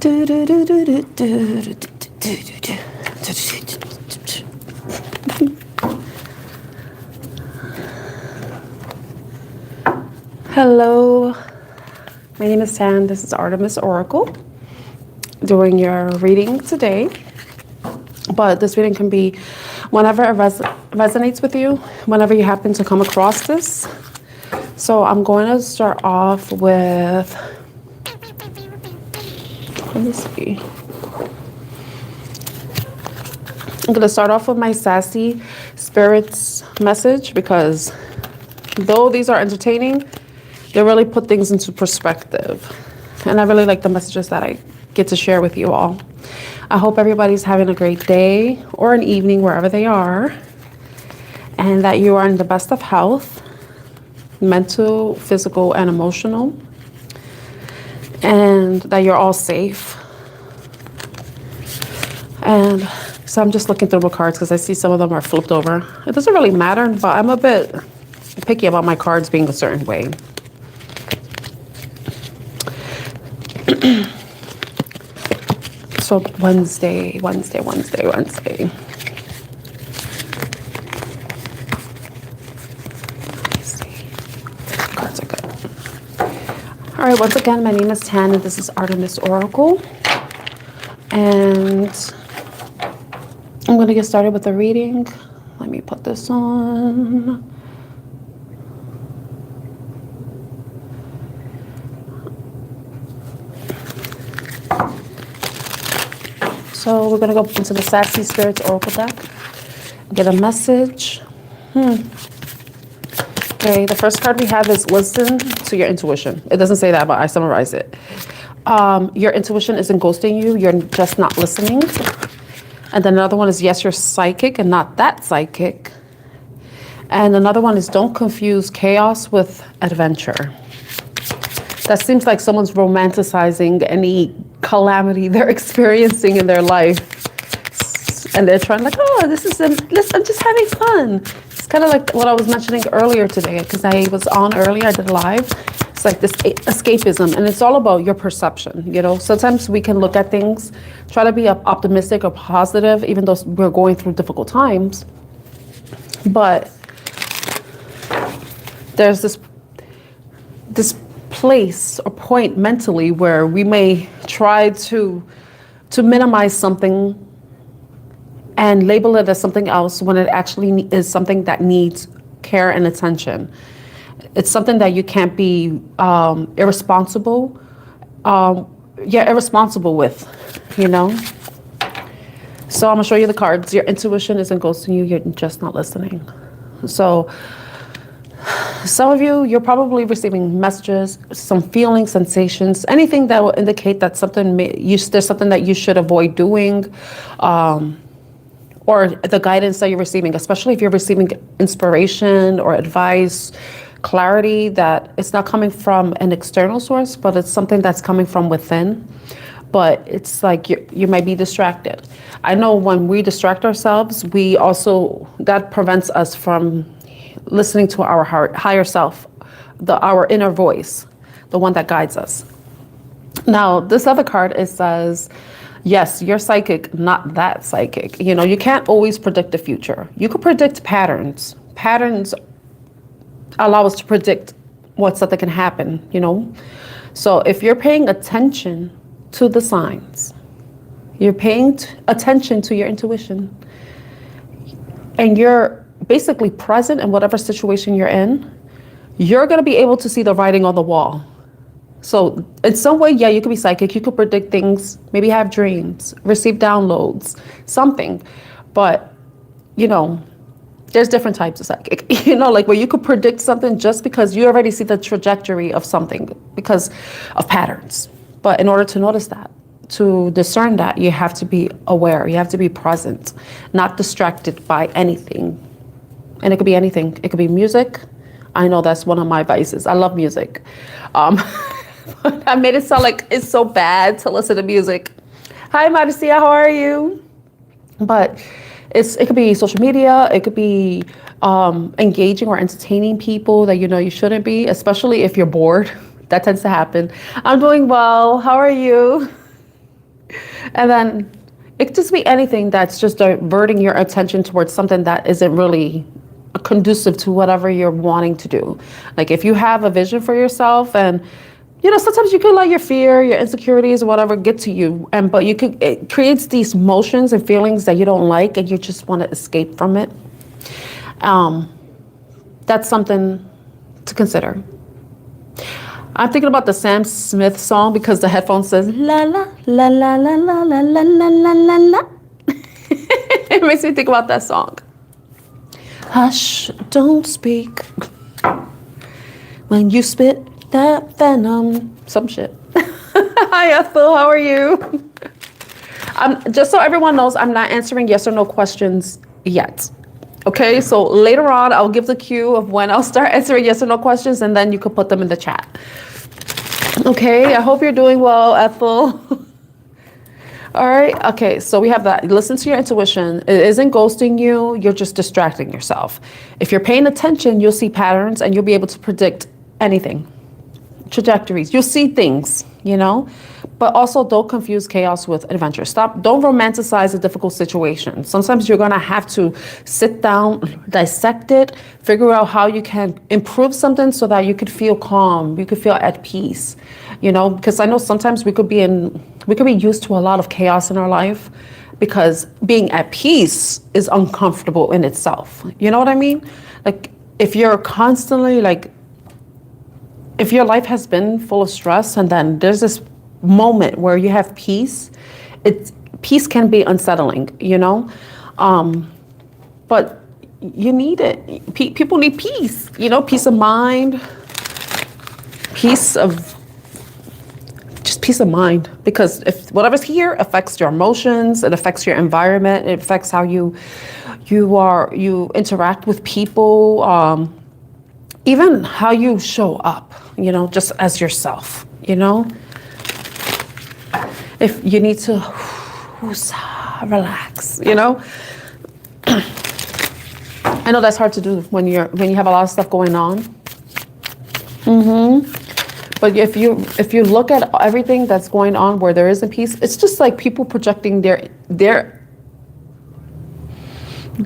Hello, my name is Tan. This is Artemis Oracle doing your reading today. But this reading can be whenever it resonates with you, whenever you happen to come across this. So I'm going to start off with, let me see. I'm going to start off with my sassy spirits message, because though these are entertaining, they really put things into perspective. And I really like the messages that I get to share with you all. I hope everybody's having a great day or an evening wherever they are, and that you are in the best of health, mental, physical, and emotional, and that you're all safe. And so I'm just looking through the cards because I see some of them are flipped over. It doesn't really matter, but I'm a bit picky about my cards being a certain way. So Wednesday. Let's see. Cards are good. All right, once again, my name is Tan, and this is Artemis Oracle. And I'm going to get started with the reading. Let me put this on. So we're going to go into the Sassy Spirits Oracle deck. Get a message. Okay, the first card we have is listen to your intuition. It doesn't say that, but I summarize it. Your intuition isn't ghosting you. You're just not listening. And then another one is yes, you're psychic and not that psychic. And another one is don't confuse chaos with adventure. That seems like someone's romanticizing any calamity they're experiencing in their life. And they're trying like, oh, I'm just having fun. It's kind of like what I was mentioning earlier today, because I was on earlier, I did live. It's like this escapism, and it's all about your perception. You know, sometimes we can look at things, try to be optimistic or positive, even though we're going through difficult times. But there's this place or point mentally where we may try to minimize something and label it as something else when it actually is something that needs care and attention. It's something that you can't be irresponsible with, you know? So I'm gonna show you the cards. Your intuition isn't ghosting you, you're just not listening. So some of you, you're probably receiving messages, some feelings, sensations, anything that will indicate that there's something that you should avoid doing, or the guidance that you're receiving, especially if you're receiving inspiration or advice, clarity, that it's not coming from an external source, but it's something that's coming from within. But it's like you might be distracted. I know when we distract ourselves, that prevents us from listening to our higher self, our inner voice, the one that guides us. Now, this other card, it says, yes, you're psychic, not that psychic. You know, you can't always predict the future. You can predict patterns. Patterns allow us to predict what something can happen, you know. So if you're paying attention to the signs, you're paying attention to your intuition, and you're basically present in whatever situation you're in, you're going to be able to see the writing on the wall. So in some way, yeah, you could be psychic. You could predict things, maybe have dreams, receive downloads, something. But, you know, there's different types of psychic, you know, like where you could predict something just because you already see the trajectory of something because of patterns. But in order to notice that, to discern that, you have to be aware. You have to be present, not distracted by anything. And it could be anything. It could be music. I know that's one of my vices. I love music. I made it sound like it's so bad to listen to music. Hi, Marcia, how are you? But it could be social media. It could be engaging or entertaining people that you know you shouldn't be, especially if you're bored. That tends to happen. I'm doing well. How are you? And then it could just be anything that's just diverting your attention towards something that isn't really conducive to whatever you're wanting to do. Like if you have a vision for yourself, and you know, sometimes you could let your fear, your insecurities, or whatever get to you, and but you could, it creates these emotions and feelings that you don't like, and you just want to escape from it. That's something to consider. I'm thinking about the Sam Smith song because the headphone says la la la la la la la la la la la la. It makes me think about that song. Hush, don't speak when you spit that venom. Some shit. Hi Ethel, how are you? Just so everyone knows, I'm not answering yes or no questions yet. Okay, so later on, I'll give the cue of when I'll start answering yes or no questions, and then you can put them in the chat. Okay, I hope you're doing well, Ethel. All right, okay, so we have that. Listen to your intuition. It isn't ghosting you, you're just distracting yourself. If you're paying attention, you'll see patterns, and you'll be able to predict anything. Trajectories, you'll see things, you know? But also don't confuse chaos with adventure. Don't romanticize a difficult situation. Sometimes you're gonna have to sit down, dissect it, figure out how you can improve something so that you could feel calm, you could feel at peace, you know? Because I know sometimes we could be used to a lot of chaos in our life because being at peace is uncomfortable in itself. You know what I mean? Like if you're constantly if your life has been full of stress and then there's this moment where you have peace, peace can be unsettling, you know? But you need it. People need peace, you know, peace of mind, peace of mind. Because if whatever's here affects your emotions, it affects your environment, it affects how you interact with people, even how you show up, you know, just as yourself, you know? If you need to relax, you know? I know that's hard to do when you have a lot of stuff going on. But if you look at everything that's going on where there isn't peace, it's just like people projecting the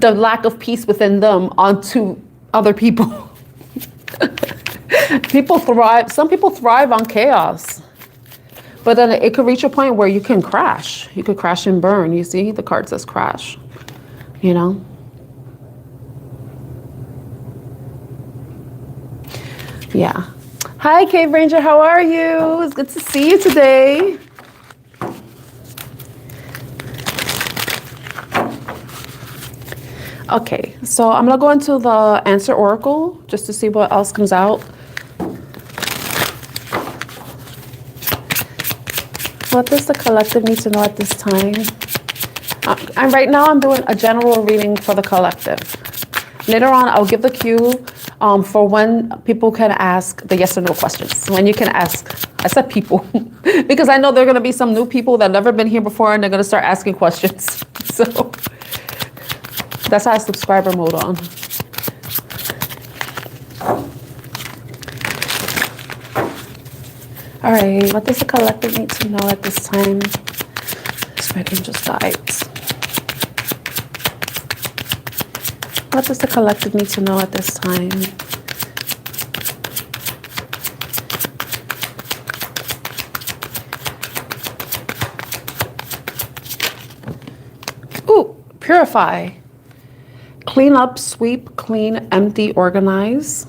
lack of peace within them onto other people. Some people thrive on chaos. But then it could reach a point where you can crash. You could crash and burn. You see, the card says crash, you know? Yeah. Hi, Cave Ranger, how are you? It's good to see you today. Okay, so I'm gonna go into the answer oracle just to see what else comes out. What does the collective need to know at this time? Right now I'm doing a general reading for the collective. Later on, I'll give the cue for when people can ask the yes or no questions. When you can ask, I said people, because I know there are gonna be some new people that have never been here before and they're gonna start asking questions. So that's how I have subscriber mode on. All right, what does the collective need to know at this time? Spirit angels guides. What does the collective need to know at this time? Ooh, purify. Clean up, sweep, clean, empty, organize.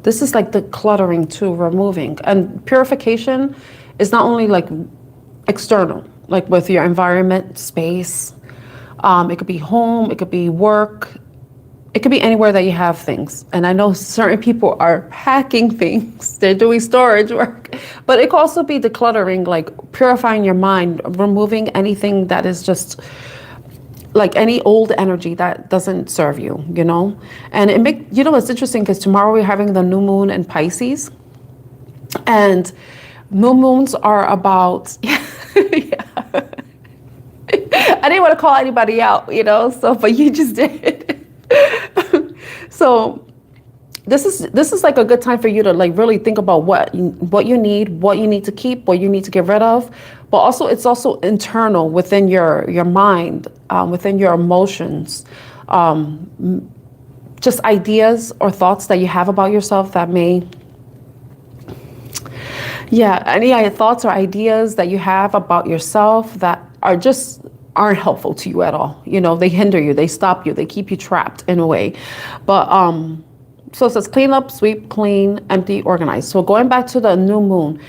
This is like the cluttering too, removing. And purification is not only like external, like with your environment, space. It could be home, it could be work. It could be anywhere that you have things. And I know certain people are packing things. They're doing storage work. But it could also be decluttering, like purifying your mind, removing anything that is just like any old energy that doesn't serve you, you know? And it's interesting because tomorrow we're having the new moon in Pisces. And new moons are about, yeah. I didn't want to call anybody out, you know, but you just did. So this is like a good time for you to like really think about what you need to keep, what you need to get rid of. But also, it's also internal within your mind, within your emotions, just ideas or thoughts that you have about yourself that may, yeah, any thoughts or ideas that you have about yourself that aren't helpful to you at all. You know, they hinder you, they stop you, they keep you trapped in a way. But so it says clean up, sweep, clean, empty, organize. So going back to the new moon,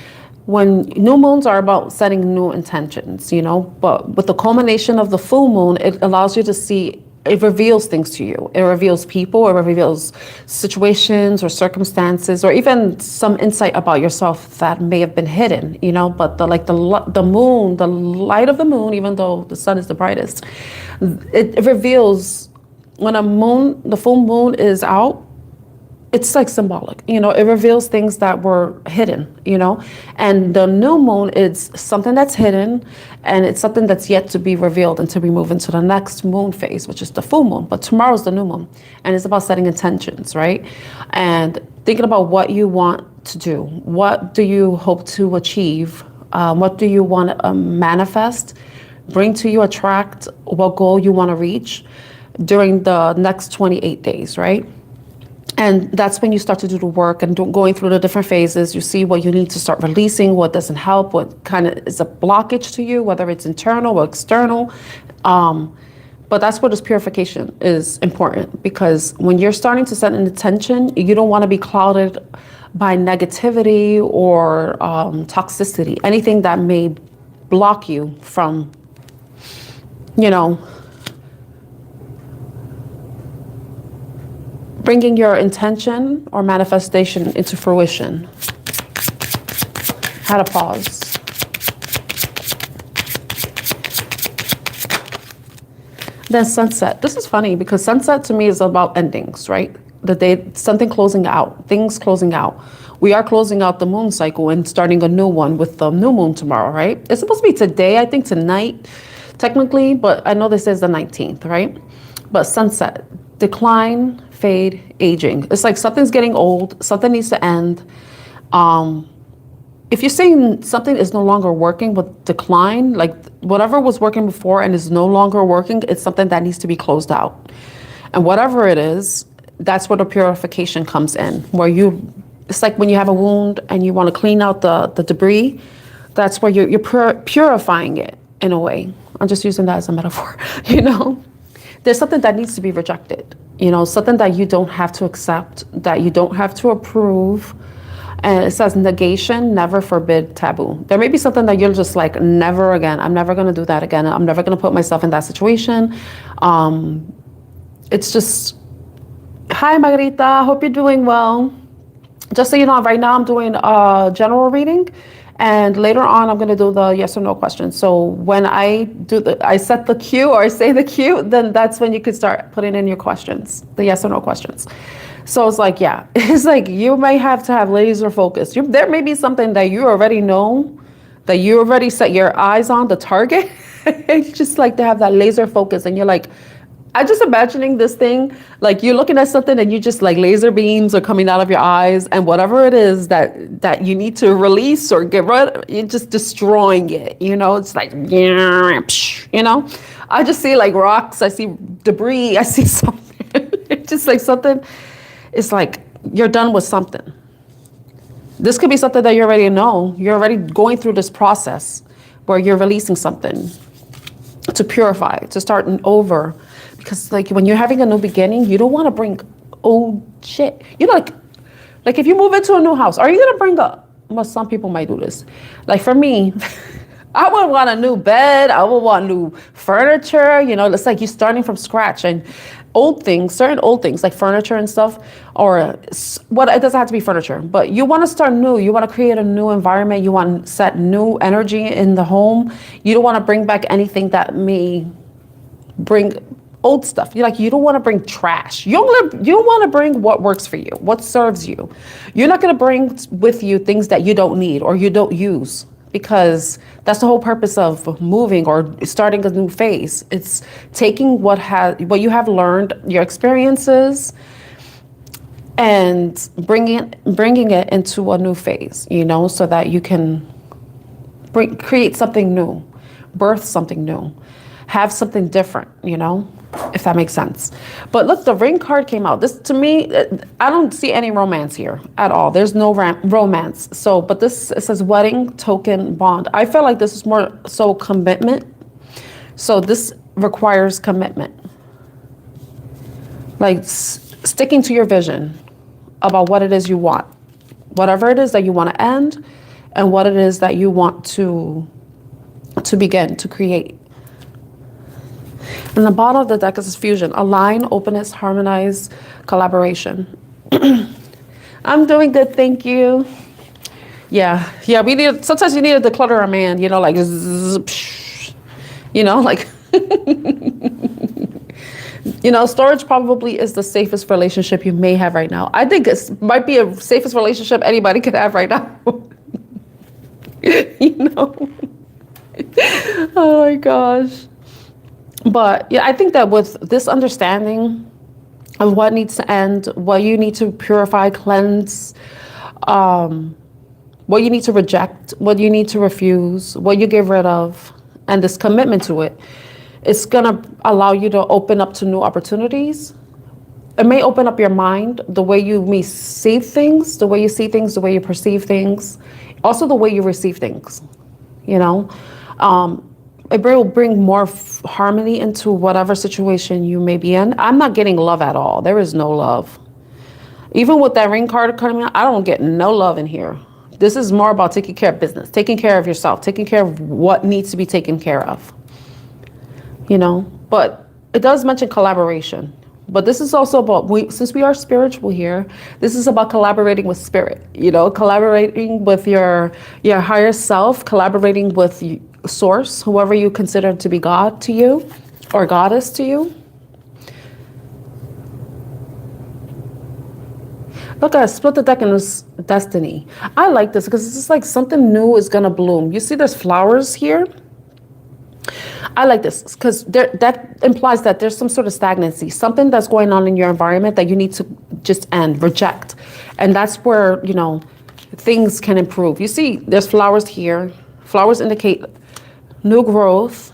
when new moons are about setting new intentions, you know, but with the culmination of the full moon, it allows you to see, it reveals things to you. It reveals people, it reveals situations or circumstances, or even some insight about yourself that may have been hidden, you know. But the moon, the light of the moon, even though the sun is the brightest, it reveals when the full moon is out. It's like symbolic, you know, it reveals things that were hidden, you know, and the new moon is something that's hidden, and it's something that's yet to be revealed until we move into the next moon phase, which is the full moon. But tomorrow's the new moon, and it's about setting intentions, right? And thinking about what you want to do. What do you hope to achieve? What do you want to manifest, bring to you, attract, what goal you want to reach during the next 28 days, right? And that's when you start to do the work and going through the different phases. You see what you need to start releasing, what doesn't help, what kind of is a blockage to you, whether it's internal or external. But that's where this purification is important, because when you're starting to set an intention, you don't want to be clouded by negativity or toxicity, anything that may block you from, you know, bringing your intention or manifestation into fruition. Had to pause. Then sunset. This is funny because sunset to me is about endings, right? The day, something closing out, things closing out. We are closing out the moon cycle and starting a new one with the new moon tomorrow, right? It's supposed to be today, I think tonight, technically, but I know this is the 19th, right? But sunset, decline, fade, aging. It's like something's getting old, something needs to end. If you're saying something is no longer working with decline, like whatever was working before and is no longer working, it's something that needs to be closed out. And whatever it is, that's where the purification comes in, where it's like when you have a wound and you want to clean out the debris, that's where you're purifying it in a way. I'm just using that as a metaphor, you know? There's something that needs to be rejected, you know, something that you don't have to accept, that you don't have to approve. And it says negation, never, forbid, taboo. There may be something that you're just like, never again. I'm never going to do that again. I'm never going to put myself in that situation. It's just, hi, Margarita. Hope you're doing well. Just so you know, right now I'm doing a general reading. And later on, I'm going to do the yes or no questions. So when I set the cue or I say the cue, then that's when you could start putting in your questions, the yes or no questions. So it's like, yeah, it's like you may have to have laser focus. There may be something that you already know, that you already set your eyes on, the target. You just like to have that laser focus. And you're like, I'm just imagining this thing, like you're looking at something and you just like laser beams are coming out of your eyes, and whatever it is that you need to release or get rid of, you're just destroying it. You know, it's like, you know, I just see like rocks, I see debris, I see something. It's just like something, it's like you're done with something. This could be something that you already know. You're already going through this process where you're releasing something to purify, to start over. Because like when you're having a new beginning, you don't want to bring old shit. You know, like if you move into a new house, are you going to bring well, some people might do this. Like for me, I would want a new bed. I would want new furniture. You know, it's like you're starting from scratch, and old things, certain old things like furniture and stuff, or what, it doesn't have to be furniture, but you want to start new. You want to create a new environment. You want to set new energy in the home. You don't want to bring back anything that may bring old stuff. You don't want to bring trash. You want to bring what works for you, what serves you. You're not going to bring with you things that you don't need or you don't use, because that's the whole purpose of moving or starting a new phase. It's taking what you have learned, your experiences, and bringing it into a new phase, you know, so that you can create something new, birth something new, have something different, you know, if that makes sense. But look, the ring card came out. This, to me, I don't see any romance here at all. There's no romance. So, but this, it says wedding, token, bond. I feel like this is more so commitment. So this requires commitment. Like sticking to your vision about what it is you want. Whatever it is that you want to end and what it is that you want to begin to create. And the bottom of the deck is fusion, align, openness, harmonize, collaboration. I'm doing good, thank you. Yeah, sometimes you need to declutter a man, you know, like, you know, like, you know, storage probably is the safest relationship you may have right now. I think it might be the safest relationship anybody could have right now. You know? Oh my gosh. But yeah, I think that with this understanding of what needs to end, what you need to purify, cleanse, what you need to reject, what you need to refuse, what you get rid of, and this commitment to it, it's going to allow you to open up to new opportunities. It may open up your mind, the way you may see things, the way you see things, the way you perceive things, also the way you receive things, you know. It will bring more harmony into whatever situation you may be in. I'm not getting love at all. There is no love. Even with that ring card coming out, I don't get no love in here. This is more about taking care of business, taking care of yourself, taking care of what needs to be taken care of. You know, but it does mention collaboration. But this is also about, since we are spiritual here, this is about collaborating with spirit, you know, collaborating with your higher self, collaborating with source, whoever you consider to be God to you or goddess to you. Look, I split the deck in this destiny. I like this because it's just like something new is going to bloom. You see there's flowers here. I like this because that implies that there's some sort of stagnancy, something that's going on in your environment that you need to just reject. And that's where, you know, things can improve. You see, there's flowers here. Flowers indicate new growth.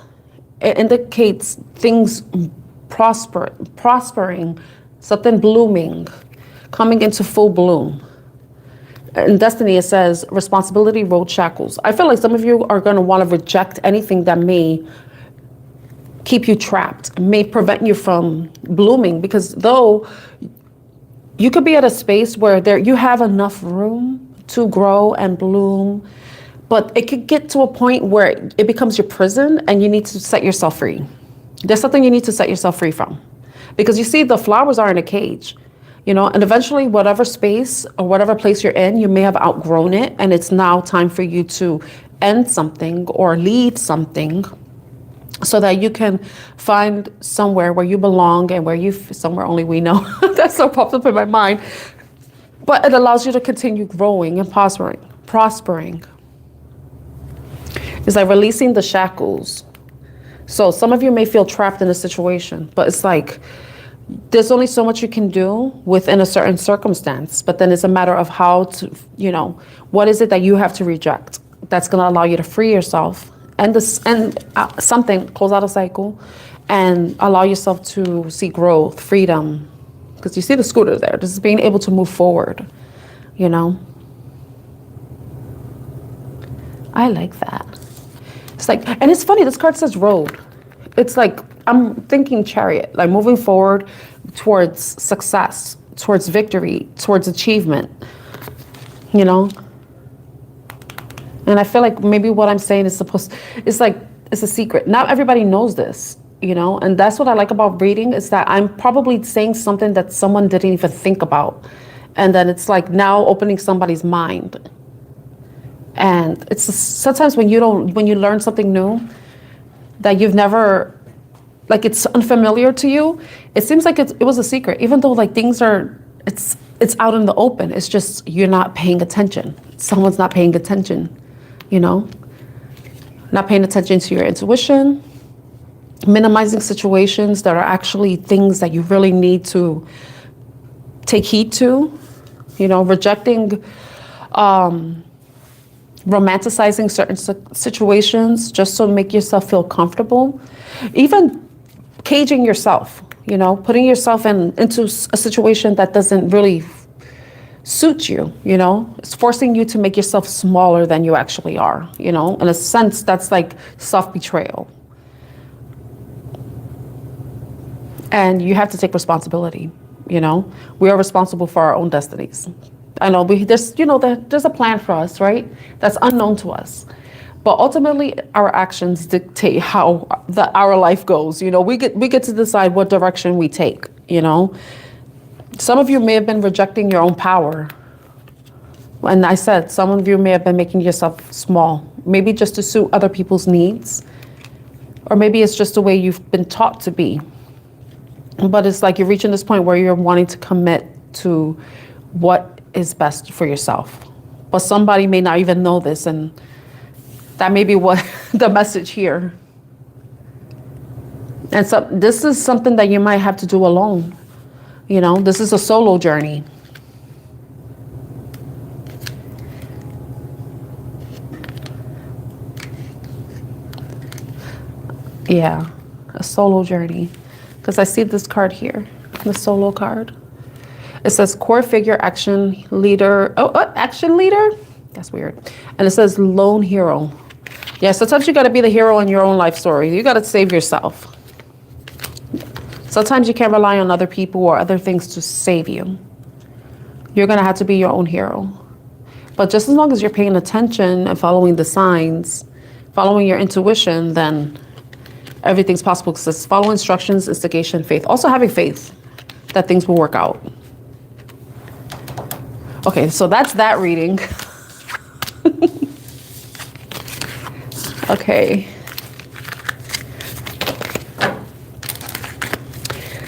It indicates things prospering, something blooming, coming into full bloom. In Destiny, it says responsibility, road shackles. I feel like some of you are going to want to reject anything that may keep you trapped, may prevent you from blooming, because though you could be at a space where you have enough room to grow and bloom, but it could get to a point where it becomes your prison and you need to set yourself free. There's something you need to set yourself free from, because you see the flowers are in a cage. You know, and eventually whatever space or whatever place you're in, you may have outgrown it. And it's now time for you to end something or leave something so that you can find somewhere where you belong and where somewhere only we know. That's so popped up in my mind. But it allows you to continue growing and prospering. It's like releasing the shackles. So some of you may feel trapped in a situation, but it's like, there's only so much you can do within a certain circumstance, but then it's a matter of how to, you know, what is it that you have to reject that's going to allow you to free yourself and something, close out a cycle and allow yourself to see growth, freedom. Because you see the scooter there. This is being able to move forward, you know. I like that. It's like, and it's funny, this card says road. It's like, I'm thinking chariot, like moving forward towards success, towards victory, towards achievement, you know? And I feel like maybe what I'm saying is it's like, it's a secret. Not everybody knows this, you know? And that's what I like about reading, is that I'm probably saying something that someone didn't even think about. And then it's like now opening somebody's mind. And it's sometimes when you learn something new that you've never, like it's unfamiliar to you, it seems like it was a secret, even though like things are, it's out in the open. It's just, you're not paying attention. Someone's not paying attention, you know, not paying attention to your intuition, minimizing situations that are actually things that you really need to take heed to, you know, rejecting, romanticizing certain situations just to make yourself feel comfortable, even caging yourself, you know, putting yourself into a situation that doesn't really suit you, you know, it's forcing you to make yourself smaller than you actually are, you know, in a sense that's like self-betrayal. And you have to take responsibility, you know, we are responsible for our own destinies. I know there's, you know, there's a plan for us, right? That's unknown to us. But ultimately, our actions dictate how our life goes. You know, we get to decide what direction we take, you know. Some of you may have been rejecting your own power. And I said, some of you may have been making yourself small, maybe just to suit other people's needs. Or maybe it's just the way you've been taught to be. But it's like you're reaching this point where you're wanting to commit to what is best for yourself. But somebody may not even know this, and that may be what the message here. And so this is something that you might have to do alone. You know, this is a solo journey. Yeah, a solo journey. Because I see this card here, the solo card. It says core figure, action leader. Oh, action leader? That's weird. And it says lone hero. Yeah, sometimes you got to be the hero in your own life story. You got to save yourself. Sometimes you can't rely on other people or other things to save you. You're going to have to be your own hero. But just as long as you're paying attention and following the signs, following your intuition, then everything's possible. Because follow instructions, instigation, faith. Also having faith that things will work out. Okay, so that's that reading. Okay.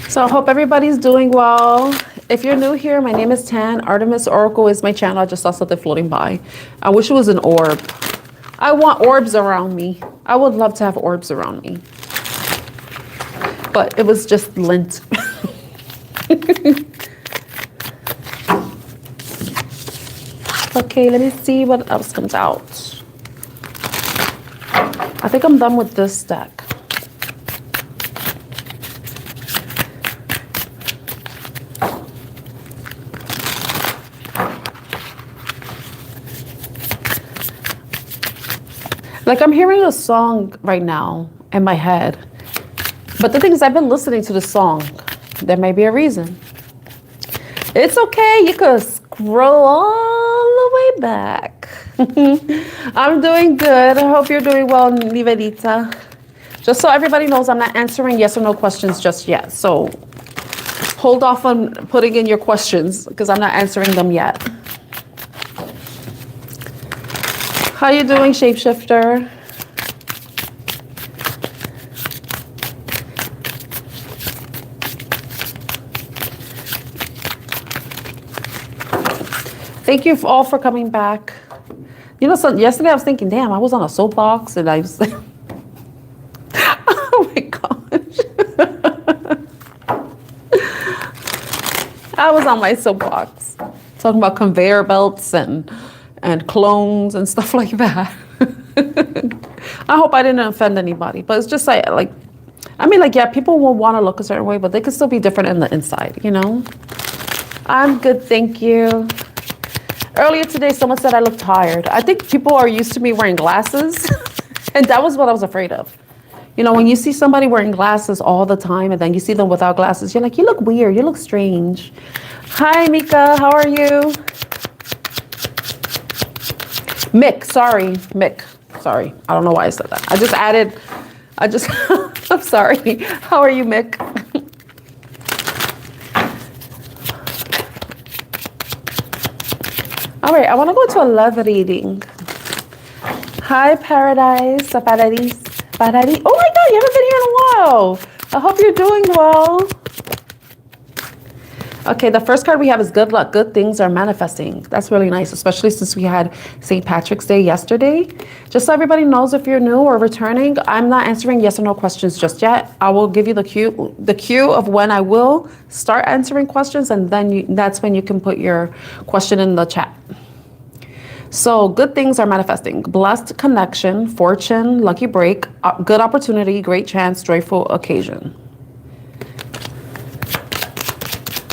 So I hope everybody's doing well. If you're new here, my name is Tan. Artemis Oracle is my channel. I just saw something floating by. I wish it was an orb. I want orbs around me. I would love to have orbs around me. But it was just lint. Okay, let me see what else comes out. I think I'm done with this deck. Like I'm hearing a song right now in my head. But the thing is, I've been listening to the song. There may be a reason. It's okay. You could scroll all the way back. I'm doing good. I hope you're doing well, Nivelita. Just so everybody knows, I'm not answering yes or no questions just yet. So hold off on putting in your questions because I'm not answering them yet. How you doing, shapeshifter? Thank you all for coming back. You know, so yesterday I was thinking, damn, I was on a soapbox and I was like, oh my gosh. I was on my soapbox talking about conveyor belts and clones and stuff like that. I hope I didn't offend anybody, but it's just like, I mean, like, yeah, people will want to look a certain way, but they could still be different in the inside, you know? I'm good, thank you. Earlier today, someone said I look tired. I think people are used to me wearing glasses, and that was what I was afraid of. You know, when you see somebody wearing glasses all the time, and then you see them without glasses, you're like, you look weird, you look strange. Hi, Mika, how are you? Mick, sorry, I don't know why I said that. I'm sorry. How are you, Mick? All right, I want to go to a love reading. Hi, Paradise. Paradise. Oh my God, you haven't been here in a while. I hope you're doing well. Okay, the first card we have is good luck. Good things are manifesting. That's really nice, especially since we had St. Patrick's Day yesterday. Just so everybody knows, if you're new or returning, I'm not answering yes or no questions just yet. I will give you the cue of when I will start answering questions, and then that's when you can put your question in the chat. So good things are manifesting. Blessed connection, fortune, lucky break, good opportunity, great chance, joyful occasion.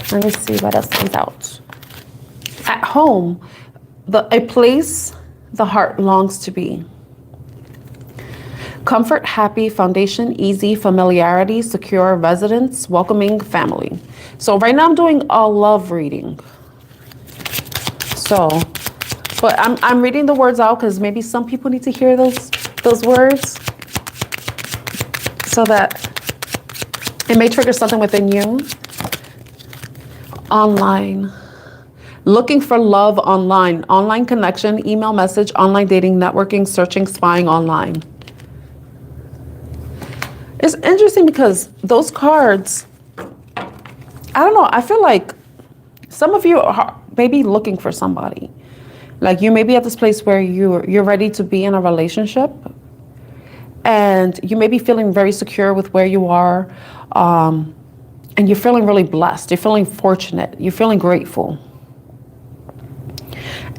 Let me see what else comes out. At home, a place the heart longs to be. Comfort, happy, foundation, easy, familiarity, secure, residence, welcoming, family. So right now I'm doing a love reading. So, but I'm reading the words out because maybe some people need to hear those words, so that it may trigger something within you. Online. Looking for love online. Online connection, email message, online dating, networking, searching, spying online. It's interesting because those cards, I don't know, I feel like some of you are maybe looking for somebody. Like you may be at this place where you're ready to be in a relationship, and you may be feeling very secure with where you are. And you're feeling really blessed. You're feeling fortunate. You're feeling grateful.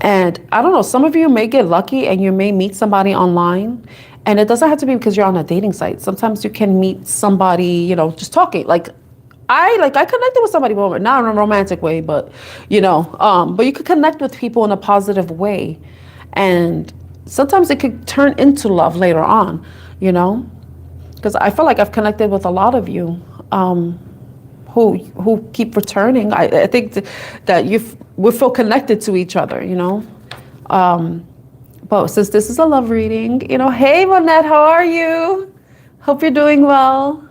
And I don't know, some of you may get lucky and you may meet somebody online. And it doesn't have to be because you're on a dating site. Sometimes you can meet somebody, just talking. Like I connected with somebody, but not in a romantic way, but but you could connect with people in a positive way. And sometimes it could turn into love later on, because I feel like I've connected with a lot of you. Who keep returning. I think that we feel connected to each other, But since this is a love reading, hey, Monette, how are you? Hope you're doing well.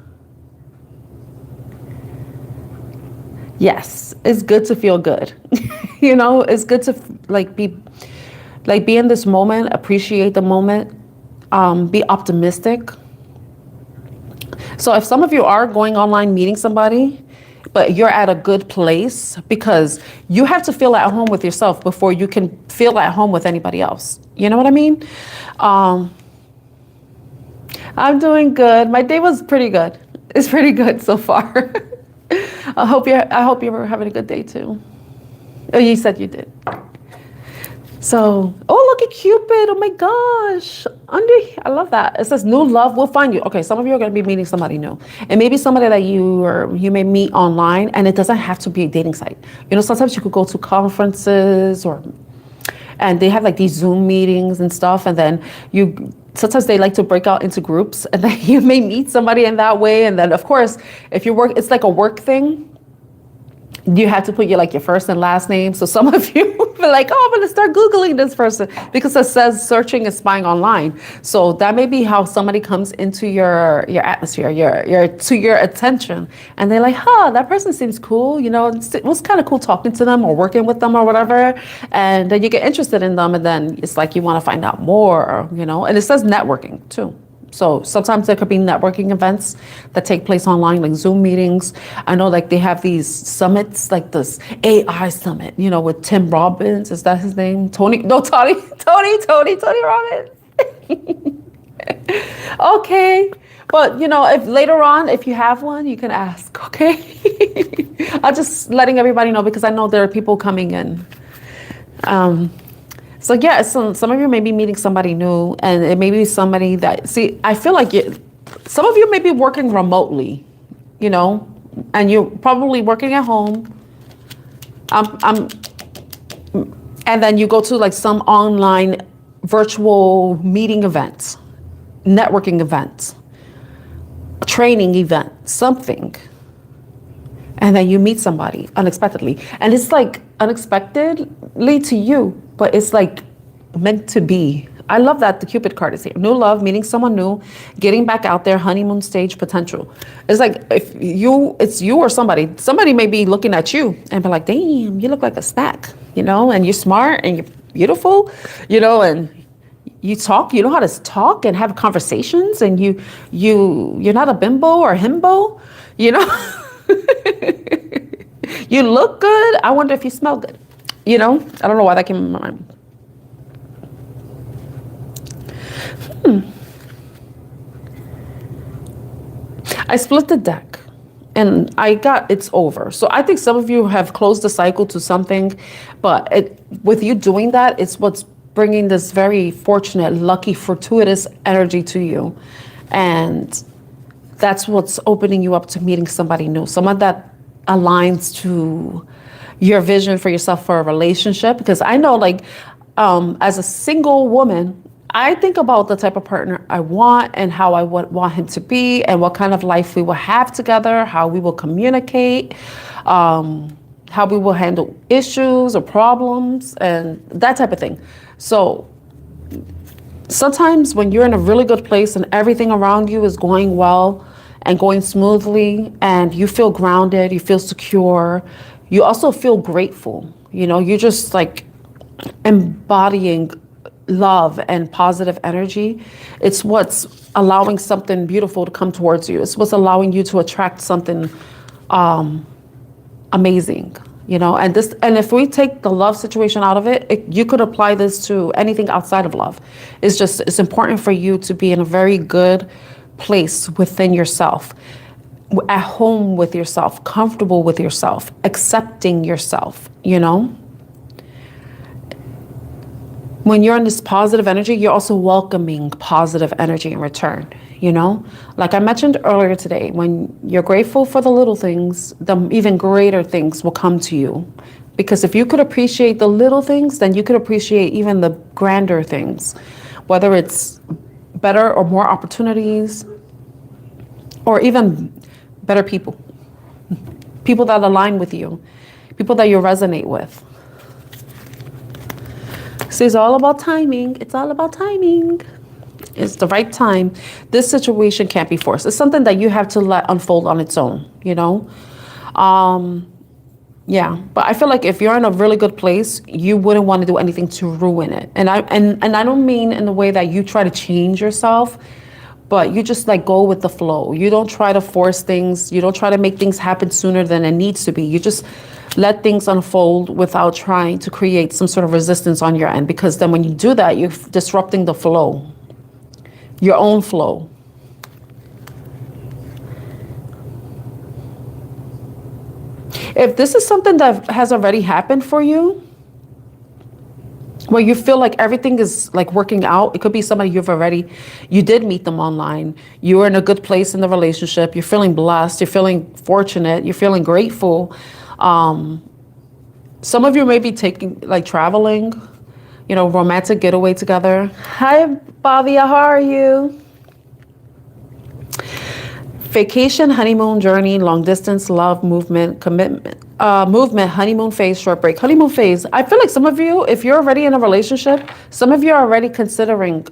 Yes, it's good to feel good. It's good to be in this moment, appreciate the moment, be optimistic. So if some of you are going online meeting somebody, but you're at a good place, because you have to feel at home with yourself before you can feel at home with anybody else. You know what I mean? I'm doing good. My day was pretty good. It's pretty good so far. I hope you're having a good day too. Oh, you said you did. So, look at Cupid. Oh my gosh. I love that. It says new love will find you. Okay, some of you are going to be meeting somebody new. And maybe somebody that you may meet online, and it doesn't have to be a dating site. Sometimes you could go to conferences and they have like these Zoom meetings and stuff, and then sometimes they like to break out into groups, and then you may meet somebody in that way. And then of course, if you work, it's like a work thing. You have to put your first and last name. So some of you feel like, I'm going to start Googling this person because it says searching and spying online. So that may be how somebody comes into your atmosphere, to your attention. And they're like, that person seems cool. It was kind of cool talking to them or working with them or whatever. And then you get interested in them. And then it's like you want to find out more, and it says networking too. So sometimes there could be networking events that take place online, like Zoom meetings. I know they have these summits, like this AI summit, with Tim Robbins. Is that his name? Tony Robbins. Okay. But, if later on, if you have one, you can ask, okay? I'm just letting everybody know because I know there are people coming in. So yeah, some of you may be meeting somebody new, and it may be somebody that, I feel like some of you may be working remotely, and you're probably working at home. And then you go to some online virtual meeting events, networking events, training event, something. And then you meet somebody unexpectedly. And it's unexpectedly to you, but it's meant to be. I love that the Cupid card is here. New love, meeting someone new, getting back out there, honeymoon stage potential. It's if it's you or somebody may be looking at you and be like, damn, you look like a snack, and you're smart and you're beautiful, and you know how to talk and have conversations, and you're not a bimbo or himbo, You look good. I wonder if you smell good. You know, I don't know why that came in my mind. I split the deck and I got it's over. So I think some of you have closed the cycle to something, but with you doing that, it's what's bringing this very fortunate, lucky, fortuitous energy to you. And that's what's opening you up to meeting somebody new, someone that aligns to your vision for yourself for a relationship. Because I know, like, as a single woman, I think about the type of partner I want and how I would want him to be and what kind of life we will have together, how we will communicate, how we will handle issues or problems and that type of thing. So sometimes when you're in a really good place and everything around you is going well and going smoothly and you feel grounded, you feel secure, you also feel grateful. You know, you're just like embodying love and positive energy. It's what's allowing something beautiful to come towards you. It's what's allowing you to attract something amazing, you know. And if we take the love situation out of it, you could apply this to anything outside of love. It's important for you to be in a very good place within yourself, at home with yourself, comfortable with yourself, accepting yourself, you know. When you're in this positive energy, you're also welcoming positive energy in return, you know? Like I mentioned earlier today, when you're grateful for the little things, the even greater things will come to you. Because if you could appreciate the little things, then you could appreciate even the grander things, whether it's better or more opportunities, or even better people. People that align with you, people that you resonate with. So it's all about timing. It's all about timing. It's the right time. This situation can't be forced. It's something that you have to let unfold on its own, you know? Yeah, but I feel like if you're in a really good place, you wouldn't want to do anything to ruin it. And I don't mean in the way that you try to change yourself, but you just like go with the flow. You don't try to force things. You don't try to make things happen sooner than it needs to be. You just let things unfold without trying to create some sort of resistance on your end, because then when you do that, you're disrupting the flow, your own flow. If this is something that has already happened for you, where you feel like everything is like working out, it could be somebody you did meet them online, you were in a good place in the relationship, you're feeling blessed, you're feeling fortunate, you're feeling grateful. Some of you may be taking, like traveling, you know, romantic getaway together. Hi, Bobby, how are you? Vacation, honeymoon, journey, long distance, love, movement, commitment, honeymoon phase, short break. Honeymoon phase, I feel like some of you, if you're already in a relationship, some of you are already considering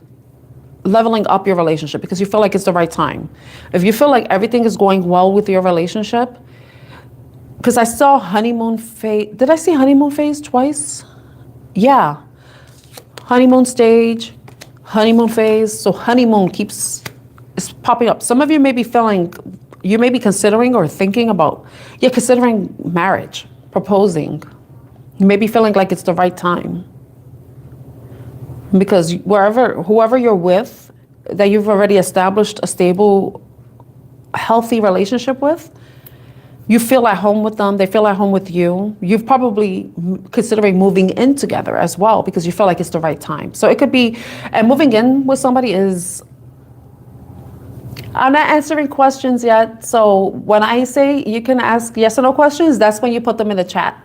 leveling up your relationship because you feel like it's the right time. If you feel like everything is going well with your relationship, because I saw honeymoon phase. Did I see honeymoon phase twice? Yeah. Honeymoon stage, honeymoon phase. So honeymoon is popping up. Some of you may be you may be considering or thinking about, considering marriage, proposing. You may be feeling like it's the right time. Because whoever you're with, that you've already established a stable, healthy relationship with, you feel at home with them, they feel at home with you. You've probably considering moving in together as well because you feel like it's the right time. So it could be, and moving in with somebody is, I'm not answering questions yet. So when I say you can ask yes or no questions, that's when you put them in the chat.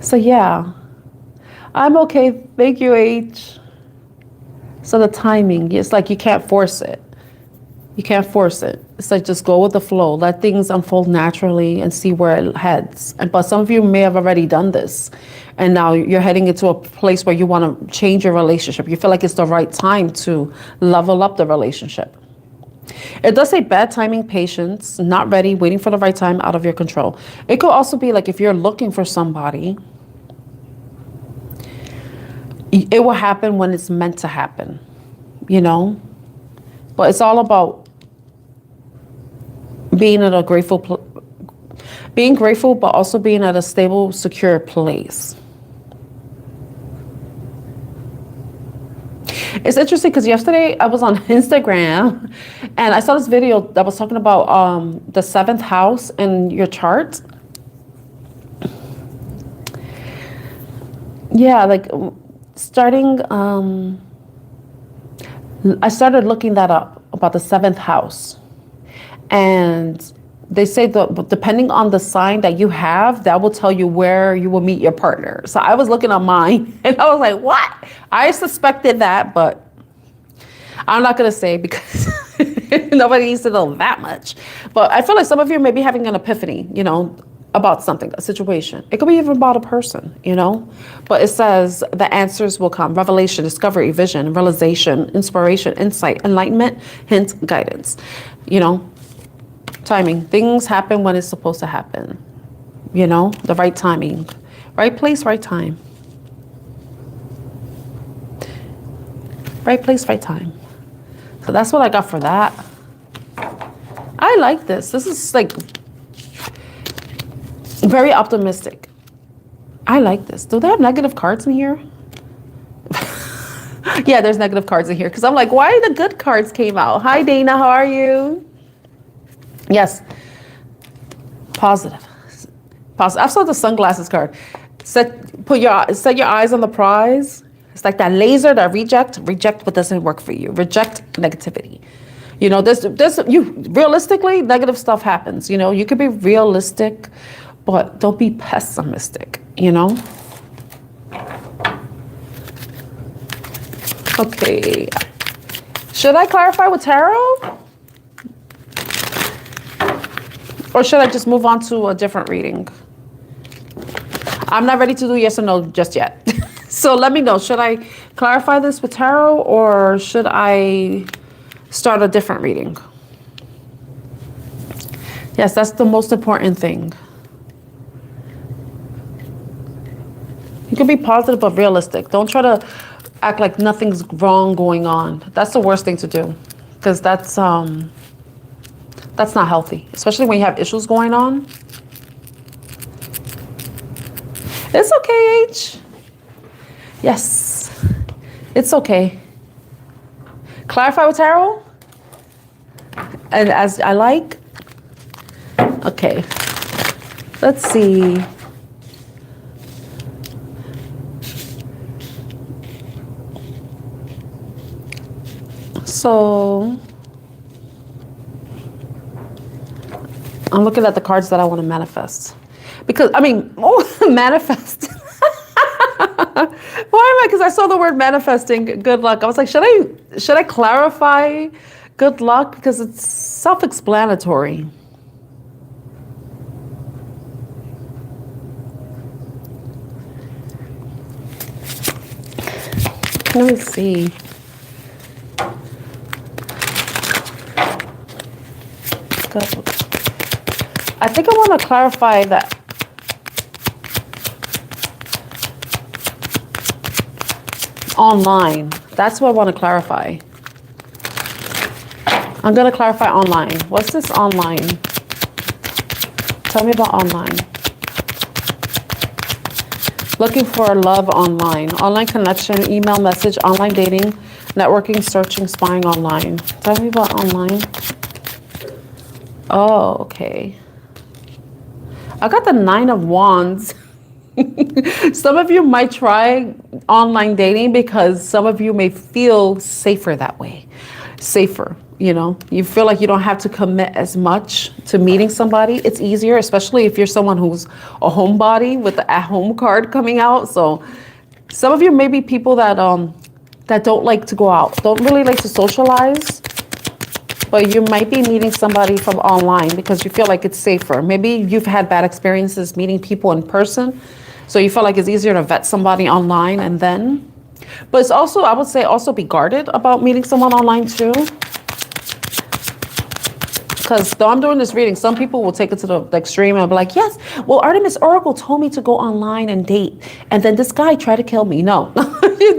So yeah, I'm okay. Thank you, H. So the timing, it's like you can't force it. You can't force it. It's like just go with the flow. Let things unfold naturally and see where it heads. But some of you may have already done this. And now you're heading into a place where you want to change your relationship. You feel like it's the right time to level up the relationship. It does say bad timing, patience, not ready, waiting for the right time, out of your control. It could also be like if you're looking for somebody, it will happen when it's meant to happen, you know? But it's all about being at a being grateful, but also being at a stable, secure place. It's interesting because yesterday I was on Instagram and I saw this video that was talking about the 7th house in your chart. Yeah, like starting, I started looking that up about the 7th house. And they say that depending on the sign that you have, that will tell you where you will meet your partner. So I was looking on mine and I was like, what? I suspected that, but I'm not going to say because nobody needs to know that much. But I feel like some of you may be having an epiphany, you know, about something, a situation. It could be even about a person, you know, but it says the answers will come. Revelation, discovery, vision, realization, inspiration, insight, enlightenment, hint, guidance, you know. Timing. Things happen when it's supposed to happen. You know, the right timing. Right place, right time. Right place, right time. So that's what I got for that. I like this. This is like very optimistic. I like this. Do they have negative cards in here? Yeah, there's negative cards in here because I'm like, why the good cards came out? Hi, Dana. How are you? Yes. Positive. Positive. I saw the sunglasses card. Set your eyes on the prize. It's like that laser that reject what doesn't work for you. Reject negativity. You know, realistically, negative stuff happens. You know, you could be realistic, but don't be pessimistic, you know? Okay. Should I clarify with tarot? Or should I just move on to a different reading? I'm not ready to do yes or no just yet. So let me know. Should I clarify this with tarot or should I start a different reading? Yes, that's the most important thing. You can be positive but realistic. Don't try to act like nothing's wrong going on. That's the worst thing to do because that's not healthy, especially when you have issues going on. It's okay, H. Yes, it's okay. Clarify with tarot. And as I like. Okay, let's see. So I'm looking at the cards that I want to manifest. Because, manifest. Why am I? Because I saw the word manifesting, good luck. I was like, should I clarify good luck? Because it's self-explanatory. Let me see. I think I want to clarify that. Online. That's what I want to clarify. I'm going to clarify online. What's this online? Tell me about online. Looking for love online. Online connection, email, message, online dating, networking, searching, spying online. Tell me about online. Oh, okay. I got the 9 of Wands. Some of you might try online dating because some of you may feel safer that way. Safer, you know. You feel like you don't have to commit as much to meeting somebody. It's easier, especially if you're someone who's a homebody with the at-home card coming out. So some of you may be people that don't like to go out, don't really like to socialize. But you might be meeting somebody from online because you feel like it's safer. Maybe you've had bad experiences meeting people in person. So you feel like it's easier to vet somebody online and then. But it's also, I would say, also be guarded about meeting someone online too. Because though I'm doing this reading, some people will take it to the extreme and be like, yes, well, Artemis Oracle told me to go online and date. And then this guy tried to kill me. No,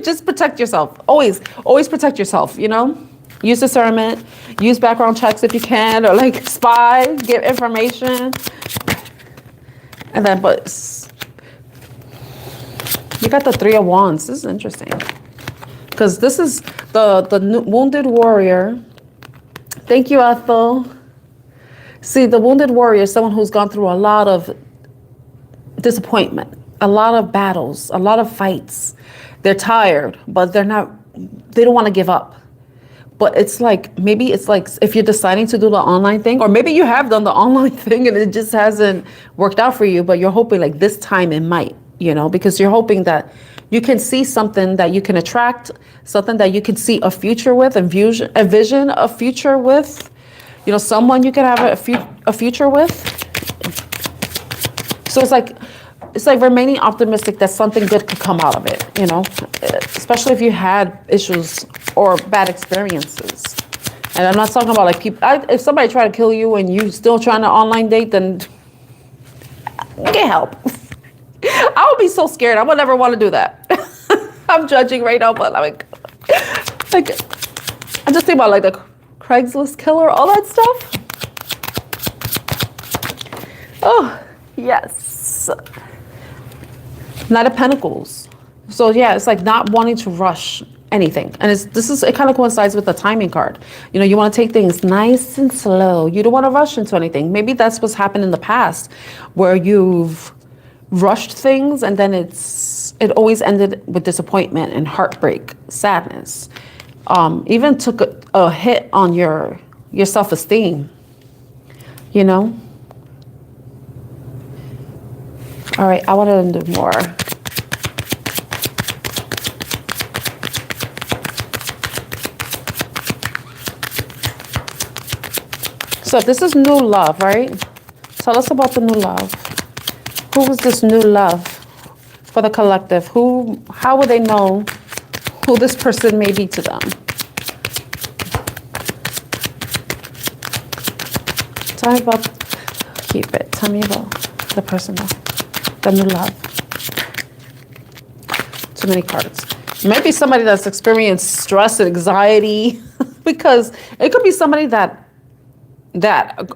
just protect yourself. Always protect yourself, you know? Use discernment. Use background checks if you can, or like spy, get information. And then, but you got the Three of Wands. This is interesting. Because this is the wounded warrior. Thank you, Ethel. See, the wounded warrior is someone who's gone through a lot of disappointment, a lot of battles, a lot of fights. They're tired, but they don't want to give up. But it's like, maybe it's like if you're deciding to do the online thing, or maybe you have done the online thing and it just hasn't worked out for you, but you're hoping like this time it might, you know, because you're hoping that you can see something that you can attract, something that you can see a future with, a vision, a future with, you know, someone you can have a future with. So it's like remaining optimistic that something good could come out of it, you know, especially if you had issues or bad experiences. And I'm not talking about like people, if somebody tried to kill you and you still trying to online date, then get help. I would be so scared. I would never want to do that. I'm judging right now, but like I just think about like the Craigslist killer, all that stuff. Oh, yes. Knight of Pentacles. So yeah, it's like not wanting to rush anything. And it kind of coincides with the timing card. You know, you want to take things nice and slow. You don't want to rush into anything. Maybe that's what's happened in the past where you've rushed things and then it always ended with disappointment and heartbreak, sadness. Even took a hit on your self-esteem, you know? All right, I want to do more. So this is new love, right? Tell us about the new love. Who was this new love for the collective? How would they know who this person may be to them? Tell me about, keep it. Tell me about the person, the new love. Too many cards. It might be somebody that's experienced stress and anxiety because it could be somebody that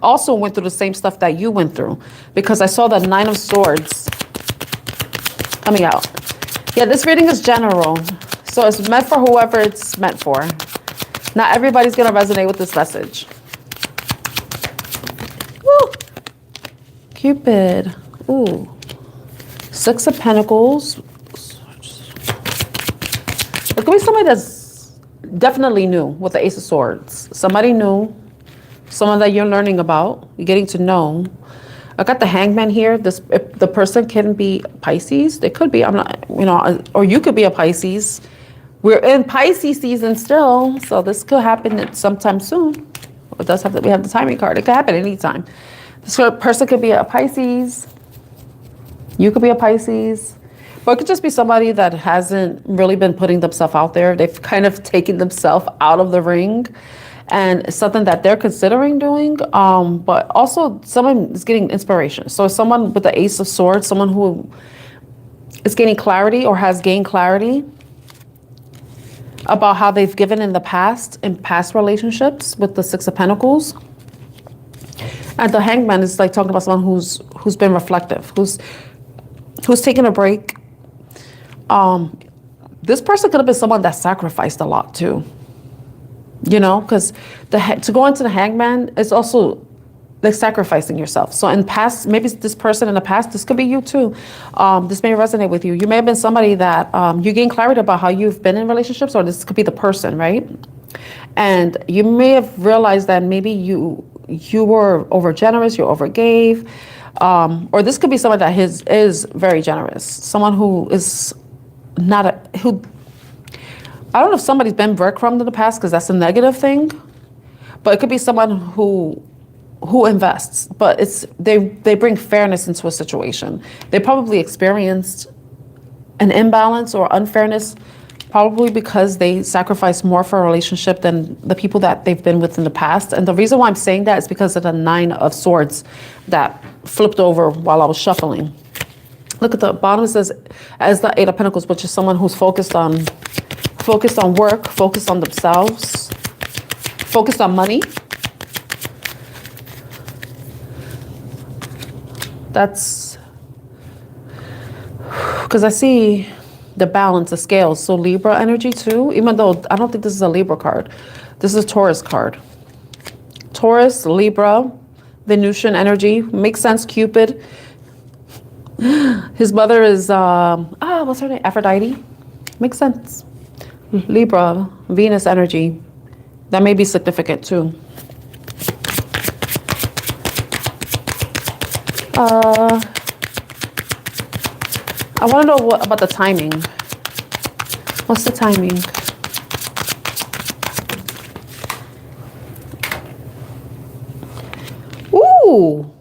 also went through the same stuff that you went through, because I saw the Nine of Swords coming out. Yeah, this reading is general, so it's meant for whoever it's meant for. Not everybody's gonna resonate with this message. Woo! Cupid. Ooh. Six of Pentacles. It could be somebody that's definitely new with the Ace of Swords. Somebody new. Someone that you're learning about, you're getting to know. I got the Hangman here. The person can be Pisces. They could be, I'm not, you know, or you could be a Pisces. We're in Pisces season still, so this could happen sometime soon. It does have we have the timing card. It could happen anytime. This person could be a Pisces. You could be a Pisces. But it could just be somebody that hasn't really been putting themselves out there. They've kind of taken themselves out of the ring. And it's something that they're considering doing, but also someone is getting inspiration. So someone with the Ace of Swords, someone who is gaining clarity or has gained clarity about how they've given in the past, in past relationships with the Six of Pentacles. And the Hangman is like talking about someone who's been reflective, who's taken a break. This person could have been someone that sacrificed a lot too. You know, because to go into the Hangman is also like sacrificing yourself. So in past, maybe this person in the past, this could be you too. This may resonate with you. You may have been somebody that you gain clarity about how you've been in relationships, or this could be the person, right? And you may have realized that maybe you were over generous, you overgave, or this could be someone that is very generous, someone who is not who. I don't know if somebody's been breadcrumbed in the past, because that's a negative thing, but it could be someone who invests, but they bring fairness into a situation. They probably experienced an imbalance or unfairness, probably because they sacrifice more for a relationship than the people that they've been with in the past. And the reason why I'm saying that is because of the Nine of Swords that flipped over while I was shuffling. Look at the bottom, it says as the Eight of Pentacles, which is someone who's focused on work, focused on themselves. focused on money. That's because I see the balance, the scales. So Libra energy too, even though I don't think this is a Libra card. This is a Taurus card. Taurus, Libra, Venusian energy. Makes sense, Cupid. His mother is, what's her name? Aphrodite. Makes sense. Libra, Venus energy. That may be significant too. I want to know what about the timing. What's the timing? Ooh.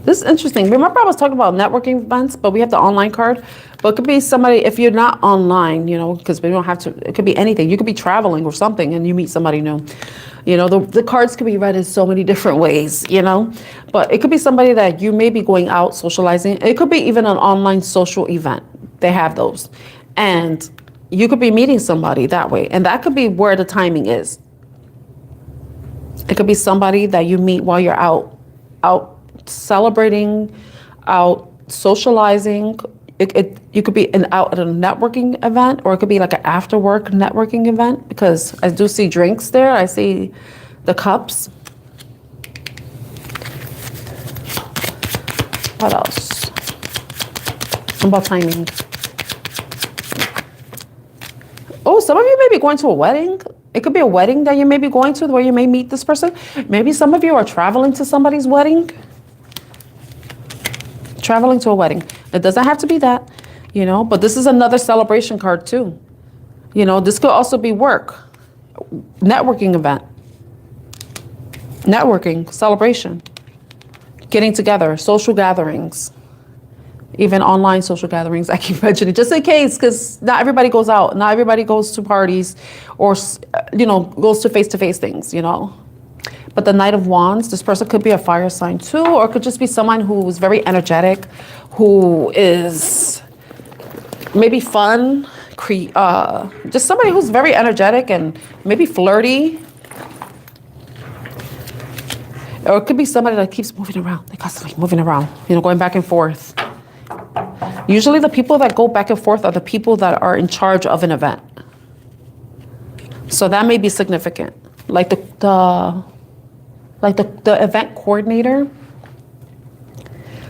This is interesting. Remember I was talking about networking events, but we have the online card. But it could be somebody, if you're not online, you know, because we don't have to, it could be anything. You could be traveling or something and you meet somebody new. You know, the cards could be read in so many different ways, you know. But it could be somebody that you may be going out socializing. It could be even an online social event. They have those. And you could be meeting somebody that way. And that could be where the timing is. It could be somebody that you meet while you're out celebrating, out socializing. You could be out at a networking event, or it could be like an after work networking event, because I do see drinks there. I see the cups. What else? What about timing? Oh, some of you may be going to a wedding. It could be a wedding that you may be going to where you may meet this person. Maybe some of you are traveling to somebody's wedding. Traveling to a wedding. It doesn't have to be that, you know, but this is another celebration card too. You know, this could also be work, networking event, networking, celebration, getting together, social gatherings, even online social gatherings. I keep mentioning just in case, because not everybody goes out. Not everybody goes to parties or, you know, goes to face things, you know. But the Knight of Wands, this person could be a fire sign too, or it could just be someone who is very energetic, who is maybe fun, just somebody who's very energetic and maybe flirty. Or it could be somebody that keeps moving around. They constantly moving around, you know, going back and forth. Usually the people that go back and forth are the people that are in charge of an event. So that may be significant. Like the event coordinator,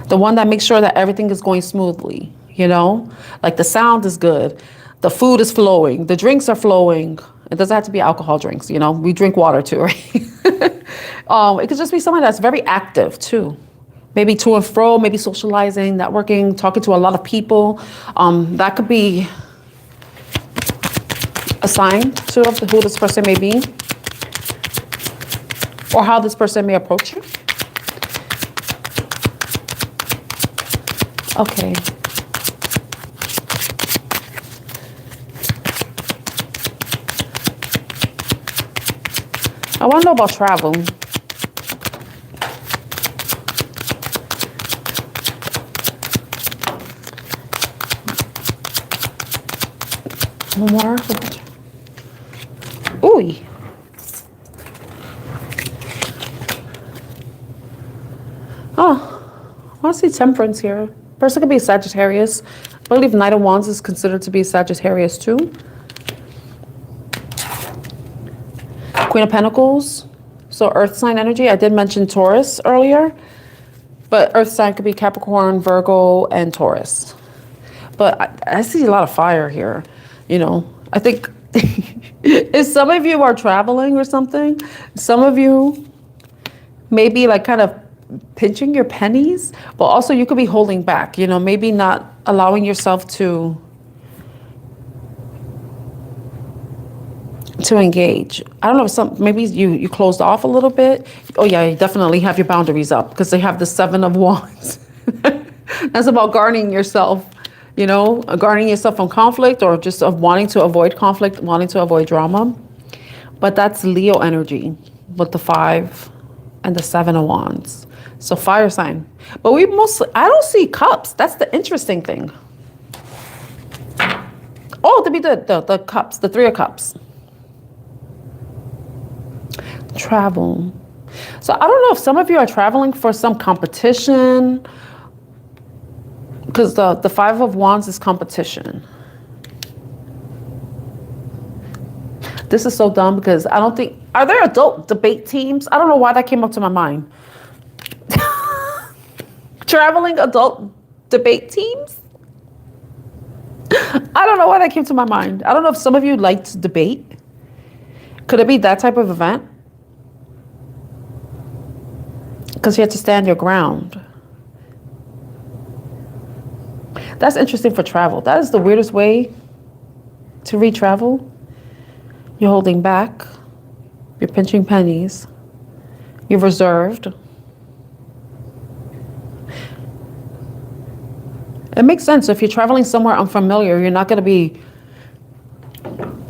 the one that makes sure that everything is going smoothly, you know, like the sound is good, the food is flowing, the drinks are flowing. It doesn't have to be alcohol drinks, you know, we drink water too, right? It could just be someone that's very active too. Maybe to and fro, maybe socializing, networking, talking to a lot of people. That could be a sign too of who this person may be, or how this person may approach you. Okay. I want to know about travel. One more. Ooh. Oh, I want to see Temperance here. Person could be Sagittarius. I believe Knight of Wands is considered to be Sagittarius too. Queen of Pentacles. So Earth sign energy. I did mention Taurus earlier, but Earth sign could be Capricorn, Virgo, and Taurus. But I see a lot of fire here. You know, I think if some of you are traveling or something, some of you may be like kind of pinching your pennies, but also you could be holding back, you know, maybe not allowing yourself to engage. I don't know, maybe you closed off a little bit. Oh yeah, you definitely have your boundaries up, because they have the 7 of Wands. That's about guarding yourself, you know, guarding yourself from conflict, or just of wanting to avoid conflict, wanting to avoid drama. But that's Leo energy with the 5 and the 7 of Wands. So fire sign. But I don't see cups. That's the interesting thing. Oh, to be the cups, the 3 of Cups. Travel. So I don't know if some of you are traveling for some competition, because the Five of Wands is competition. This is so dumb because I don't think, are there adult debate teams? I don't know why that came up to my mind. Traveling adult debate teams? I don't know why that came to my mind. I don't know if some of you like to debate. Could it be that type of event? Because you have to stand your ground. That's interesting for travel. That is the weirdest way to read travel. You're holding back. You're pinching pennies. You're reserved. It makes sense. If you're traveling somewhere unfamiliar, you're not going to be,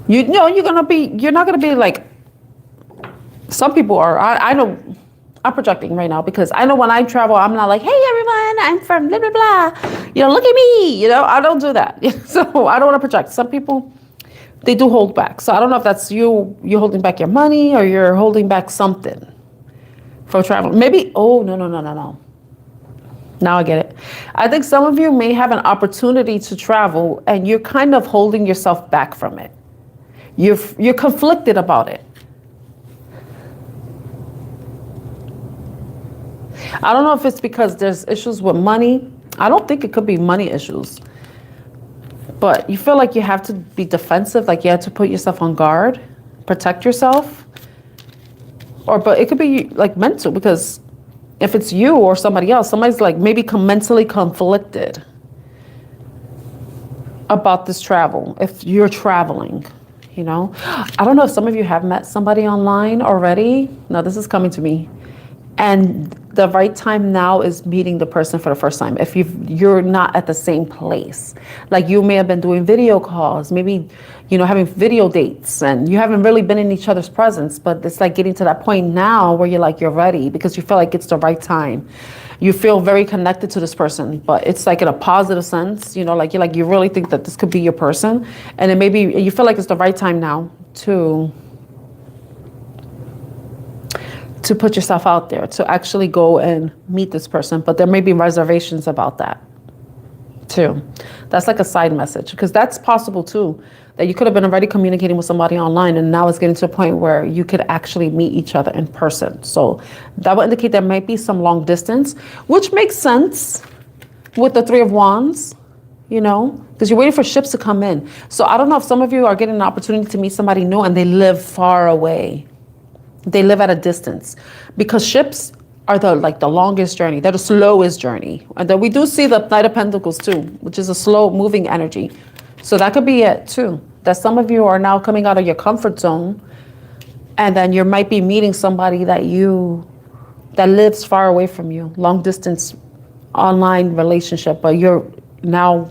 you're not going to be like, some people are. I know, I'm projecting right now because I know when I travel, I'm not like, hey everyone, I'm from blah, blah, blah. Look at me. I don't do that. So I don't want to project. Some people, they do hold back. So I don't know if that's you're holding back your money or you're holding back something for travel. Maybe, oh, no. Now I get it. I think some of you may have an opportunity to travel and you're kind of holding yourself back from it. You're conflicted about it. I don't know if it's because there's issues with money. I don't think it could be money issues. But you feel like you have to be defensive, like you have to put yourself on guard, protect yourself. But it could be like mental, because if it's you or somebody else, somebody's like maybe mentally conflicted about this travel. If you're traveling, I don't know if some of you have met somebody online already. No, this is coming to me. And the right time now is meeting the person for the first time. If you're not at the same place, like you may have been doing video calls, maybe, having video dates, and you haven't really been in each other's presence, but it's like getting to that point now where you're ready because you feel like it's the right time. You feel very connected to this person, but it's like in a positive sense, you really think that this could be your person. And then maybe you feel like it's the right time now to put yourself out there, to actually go and meet this person. But there may be reservations about that too. That's like a side message, because that's possible too, that you could have been already communicating with somebody online and now it's getting to a point where you could actually meet each other in person. So that would indicate there might be some long distance, which makes sense with the Three of Wands, because you're waiting for ships to come in. So I don't know if some of you are getting an opportunity to meet somebody new and they live far away. They live at a distance, because ships are the longest journey. They're the slowest journey. And then we do see the Knight of Pentacles too, which is a slow moving energy. So that could be it too, that some of you are now coming out of your comfort zone, and then you might be meeting somebody that lives far away from you, long distance online relationship, but you're now,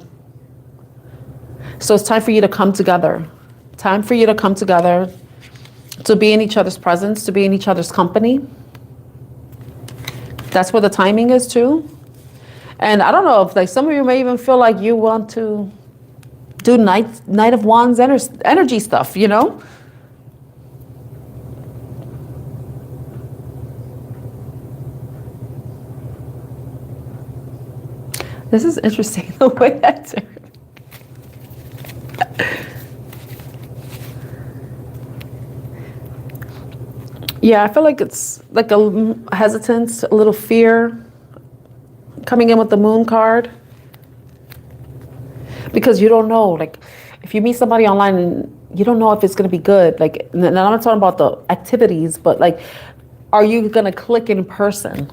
so it's time for you to come together. To be in each other's presence, to be in each other's company. That's where the timing is too. And I don't know if some of you may even feel like you want to do Knight of Wands energy stuff, This is interesting, the way that Yeah, I feel like it's like a hesitance, a little fear coming in with the Moon card. Because you don't know, if you meet somebody online and you don't know if it's going to be good, and I'm not talking about the activities, but are you going to click in person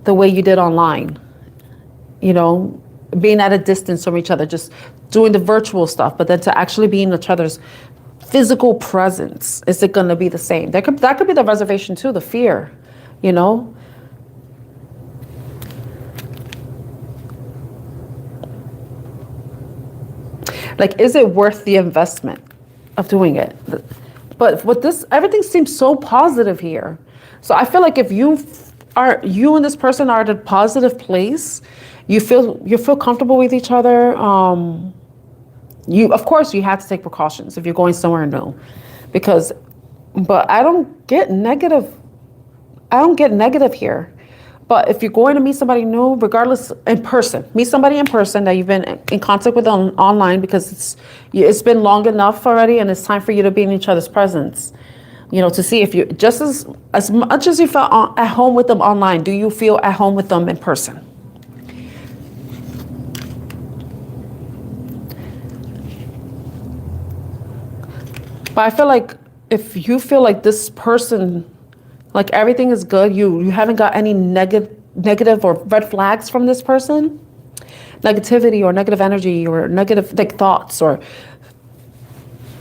the way you did online? Being at a distance from each other, just doing the virtual stuff, but then to actually be in each other's physical presence, is it going to be the same? That could be the reservation too, the fear, is it worth the investment of doing it? But with this, everything seems so positive here. So I feel like if you and this person are at a positive place, you feel comfortable with each other. Of course, you have to take precautions if you're going somewhere new, but I don't get negative I don't get negative here. But if you're going to meet somebody new, regardless, in person, meet somebody in person that you've been in contact with online, because it's been long enough already, and it's time for you to be in each other's presence. You know, to see if you, just as much as you felt at home with them online, do you feel at home with them in person? But I feel like if you feel like this person, like everything is good, you haven't got any negative or red flags from this person, negativity or negative energy or negative like thoughts or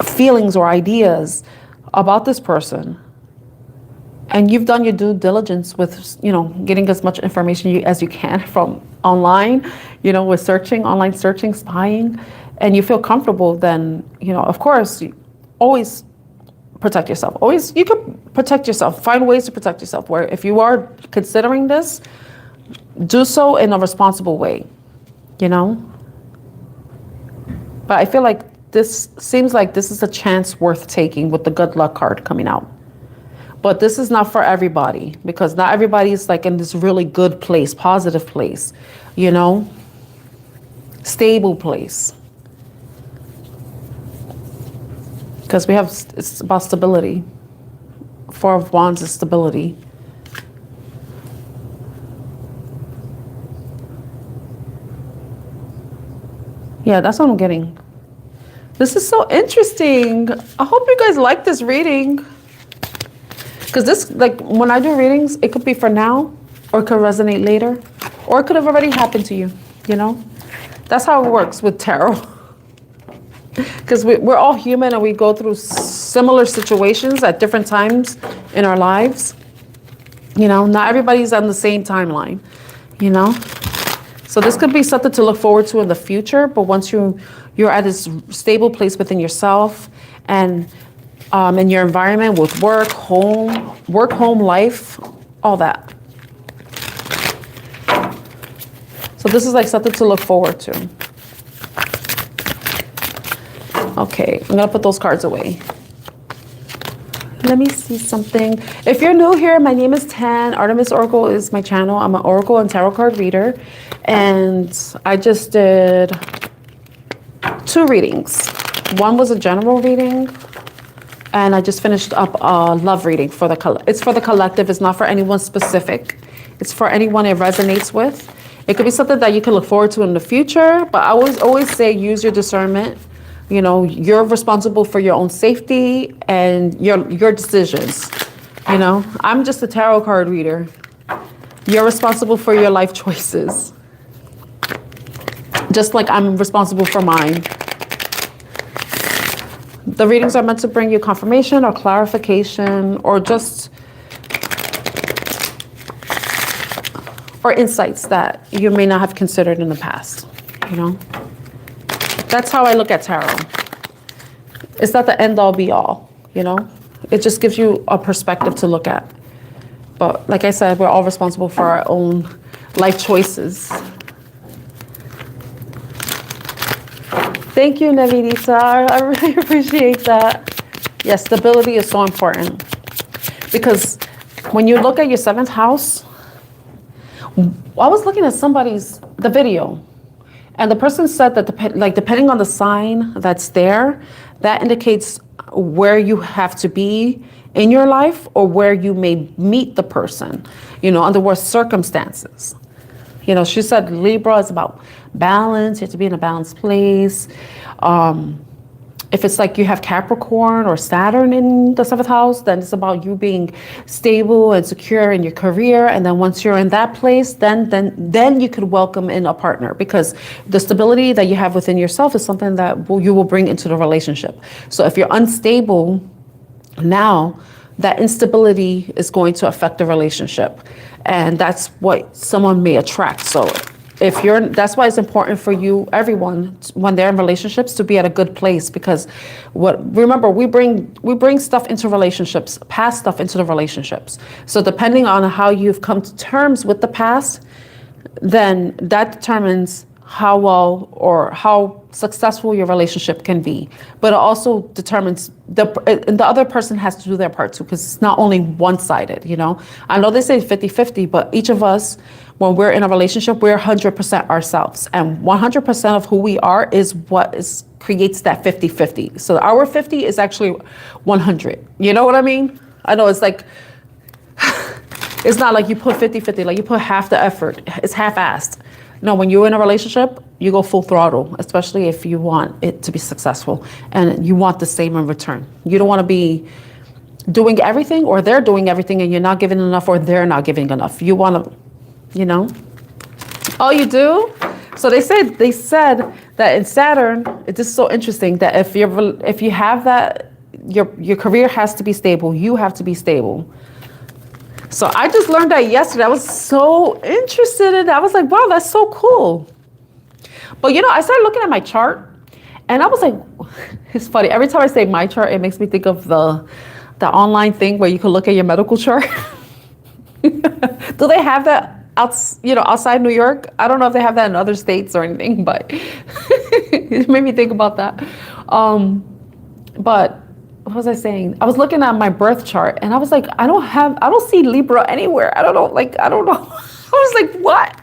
feelings or ideas about this person, and you've done your due diligence with, you know, getting as much information as you can from online, you know, with online searching, spying, and you feel comfortable, then, you know, of course, you always protect yourself. Always, you can protect yourself. Find ways to protect yourself. Where if you are considering this, do so in a responsible way, you know. But I feel like this seems like this is a chance worth taking with the good luck card coming out. But this is not for everybody, because not everybody is like in this really good place, positive place, you know, stable place. Because we have, it's about stability. Four of Wands is stability. Yeah, that's what I'm getting. This is so interesting. I hope you guys like this reading. Because this, like, when I do readings, it could be for now, or it could resonate later, or it could have already happened to you, you know? That's how it works with tarot. Because we're all human, and we go through similar situations at different times in our lives. You know, not everybody's on the same timeline, you know? So this could be something to look forward to in the future, but once you're at this stable place within yourself and in your environment with work, home life, all that. So this is like something to look forward to. Okay, I'm gonna put those cards away. Let me see something. If you're new here, my name is Tan. Artemis Oracle is my channel. I'm an Oracle and Tarot card reader. And I just did 2 readings. One was a general reading, and I just finished up a love reading for it's for the collective. It's not for anyone specific. It's for anyone it resonates with. It could be something that you can look forward to in the future, but I always say use your discernment. You know, you're responsible for your own safety and your decisions. You know, I'm just a tarot card reader. You're responsible for your life choices. Just like I'm responsible for mine. The readings are meant to bring you confirmation or clarification or just or insights that you may not have considered in the past, you know? That's how I look at tarot. It's not the end all be all, you know? It just gives you a perspective to look at. But like I said, we're all responsible for our own life choices. Thank you, Navidita. I really appreciate that. Yes, stability is so important. Because when you look at your 7th house, I was looking at the video, and the person said that depending on the sign that's there, that indicates where you have to be in your life or where you may meet the person, you know, under what circumstances. You know, she said Libra is about balance. You have to be in a balanced place. If it's like you have Capricorn or Saturn in the 7th house, then it's about you being stable and secure in your career. And then once you're in that place, then you could welcome in a partner, because the stability that you have within yourself is something that you will bring into the relationship. So if you're unstable now, that instability is going to affect the relationship, and that's what someone may attract. So that's why it's important for you, everyone, when they're in relationships, to be at a good place, because remember, we bring stuff into relationships, past stuff into the relationships. So depending on how you've come to terms with the past, then that determines how well or how successful your relationship can be. But it also determines and the other person has to do their part too, because it's not only one-sided, you know. I know they say 50-50, but each of us, when we're in a relationship, we're 100% ourselves, and 100% of who we are is what creates that 50-50. So our 50 is actually 100. You know what I mean? I know it's like, it's not like you put 50-50, like you put half the effort. It's half-assed. No, when you're in a relationship, you go full throttle, especially if you want it to be successful and you want the same in return. You don't want to be doing everything or they're doing everything and you're not giving enough or they're not giving enough. You want to, you know. Oh, you do? So they said that in Saturn, this is so interesting that if you have that, your career has to be stable. You have to be stable. So I just learned that yesterday. I was so interested in it. I was like, wow, that's so cool. But you know, I started looking at my chart and I was like, it's funny. Every time I say my chart, it makes me think of the online thing where you can look at your medical chart. Do they have that outside New York? I don't know if they have that in other states or anything, but it made me think about that. But what was I saying? I was looking at my birth chart and I was like, I don't see Libra anywhere. I don't know. I was like, what?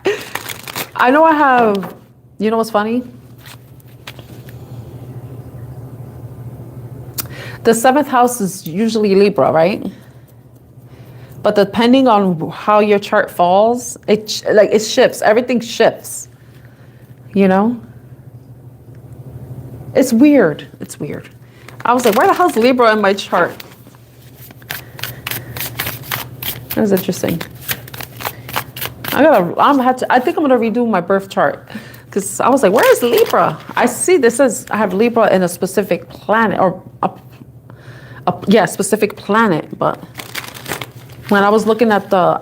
I know I have, you know what's funny? The 7th house is usually Libra, right? But depending on how your chart falls, it shifts. Everything shifts, you know? It's weird. It's weird. I was like, where the hell's Libra in my chart? That was interesting. I think I'm gonna redo my birth chart because I was like, where is Libra? I see this says I have Libra in a specific planet or specific planet. But when I was looking at the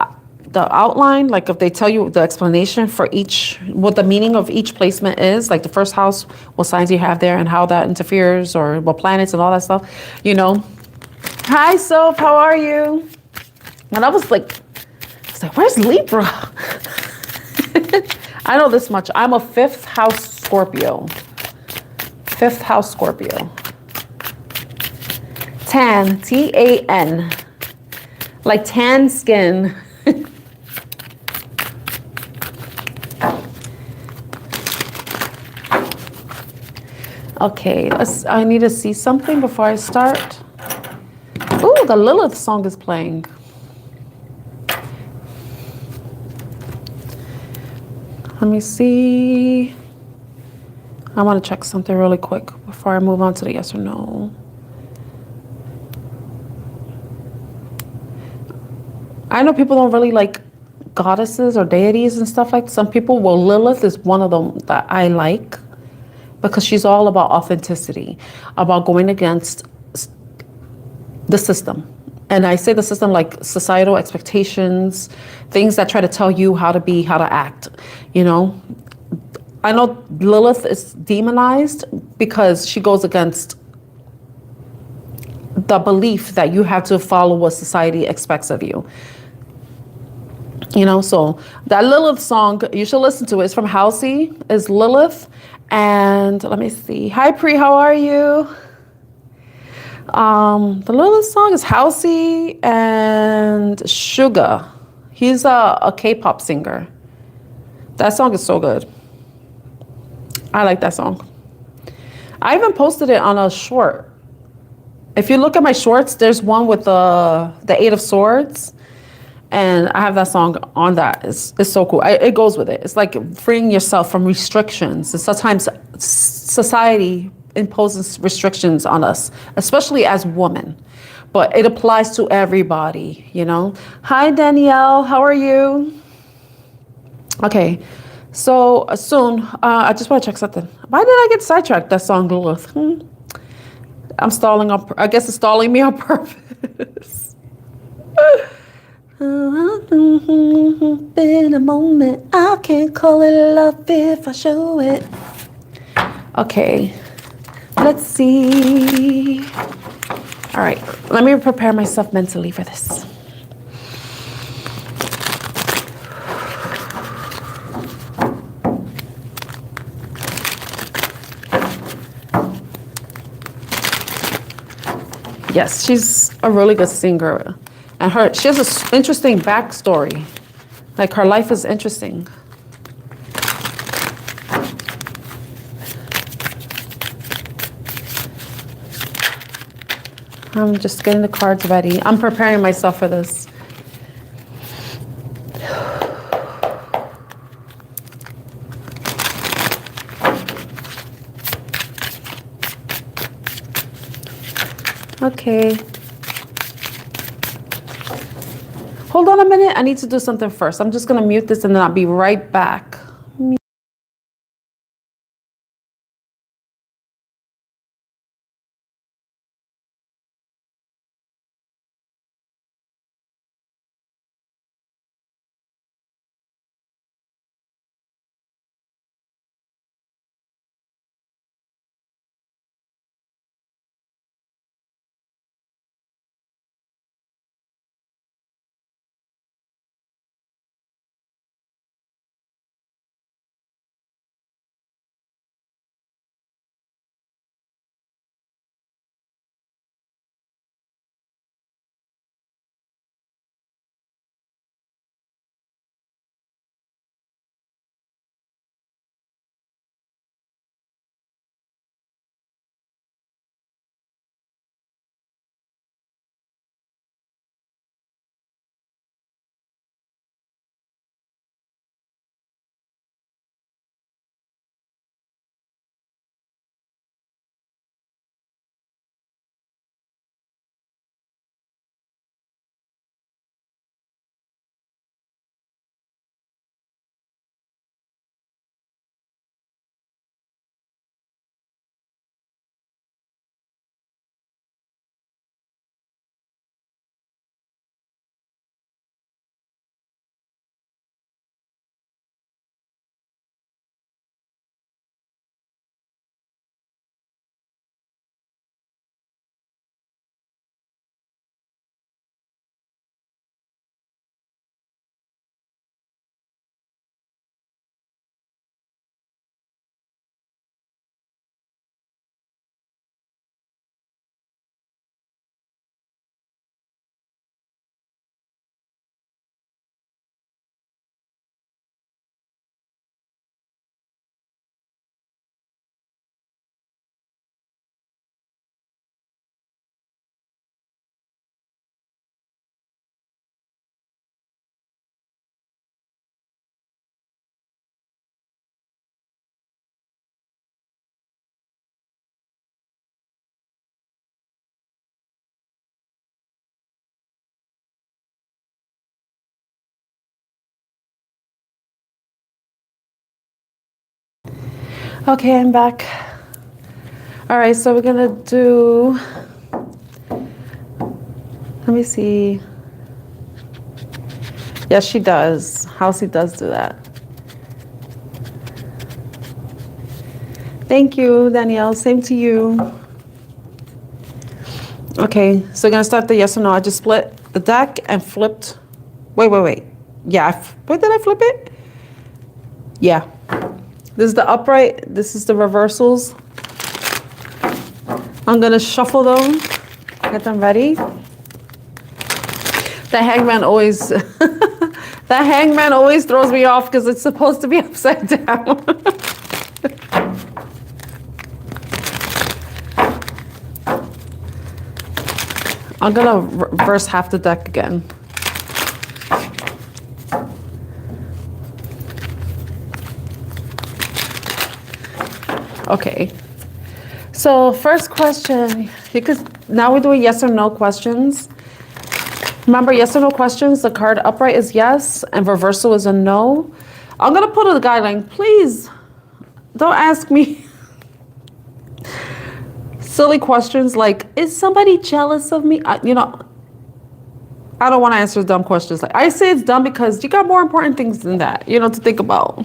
outline, like if they tell you the explanation for what the meaning of each placement is, like the first house, what signs you have there and how that interferes or what planets and all that stuff, you know. Hi, Soph, how are you? And I was like, where's Libra? I know this much. I'm a 5th house Scorpio. 5th house Scorpio. Tan, T-A-N. Like tan skin. Okay, I need to see something before I start. Ooh, the Lilith song is playing. Let me see. I want to check something really quick before I move on to the yes or no. I know people don't really like goddesses or deities and stuff like that. Some people, well, Lilith is one of them that I like because she's all about authenticity, about going against the system. And I say the system like societal expectations, things that try to tell you how to be, how to act, you know. I know Lilith is demonized because she goes against the belief that you have to follow what society expects of you. You know, so that Lilith song, you should listen to it. It's from Halsey, it's Lilith. And let me see. Hi, Pri, how are you? The Lilith song is Halsey and Suga. He's a K-pop singer. That song is so good. I like that song. I even posted it on a short. If you look at my shorts, there's one with the 8 of Swords. And I have that song on that. It's so cool. It goes with it. It's like freeing yourself from restrictions. And sometimes society imposes restrictions on us, especially as women. But it applies to everybody, you know. Hi, Danielle. How are you? Okay. So soon, I just want to check something. Why did I get sidetracked? That song, Lilith. I'm stalling up. I guess it's stalling me on purpose. In a moment, I can't call it love if I show it. Okay, let's see. All right, let me prepare myself mentally for this. Yes, she's a really good singer. And she has an interesting backstory. Like, her life is interesting. I'm just getting the cards ready. I'm preparing myself for this. Okay. Hold on a minute. I need to do something first. I'm just going to mute this and then I'll be right back. Okay, I'm back. All right, so we're gonna do, let me see. Yes, she does. Halsey does do that. Thank you, Danielle. Same to you. Okay, so we're gonna start the yes or no. I just split the deck and flipped. Wait. Yeah, wait, did I flip it? Yeah. This is the upright. This is the reversals. I'm gonna shuffle them, get them ready. The hangman always, the hangman always throws me off because it's supposed to be upside down. I'm gonna reverse half the deck again. Okay. So first question, because now we're doing yes or no questions. Remember, yes or no questions, the card upright is yes and reversal is a no. I'm gonna put a guideline. Please don't ask me silly questions like, is somebody jealous of me? I don't want to answer dumb questions. Like, I say it's dumb because you got more important things than that, to think about.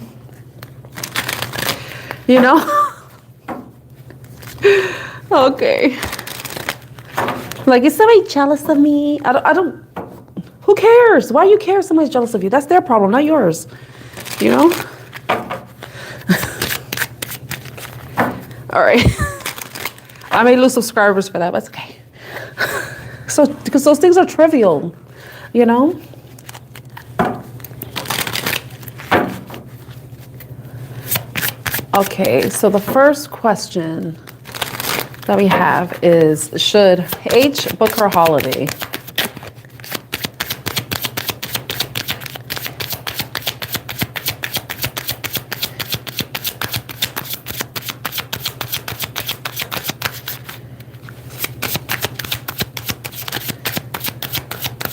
Okay. Like, is somebody jealous of me? I don't, who cares? Why you care if somebody's jealous of you? That's their problem, not yours. All right. I may lose subscribers for that, but it's okay. So, because those things are trivial, you know? Okay, so the first question that we have is, should H book her holiday?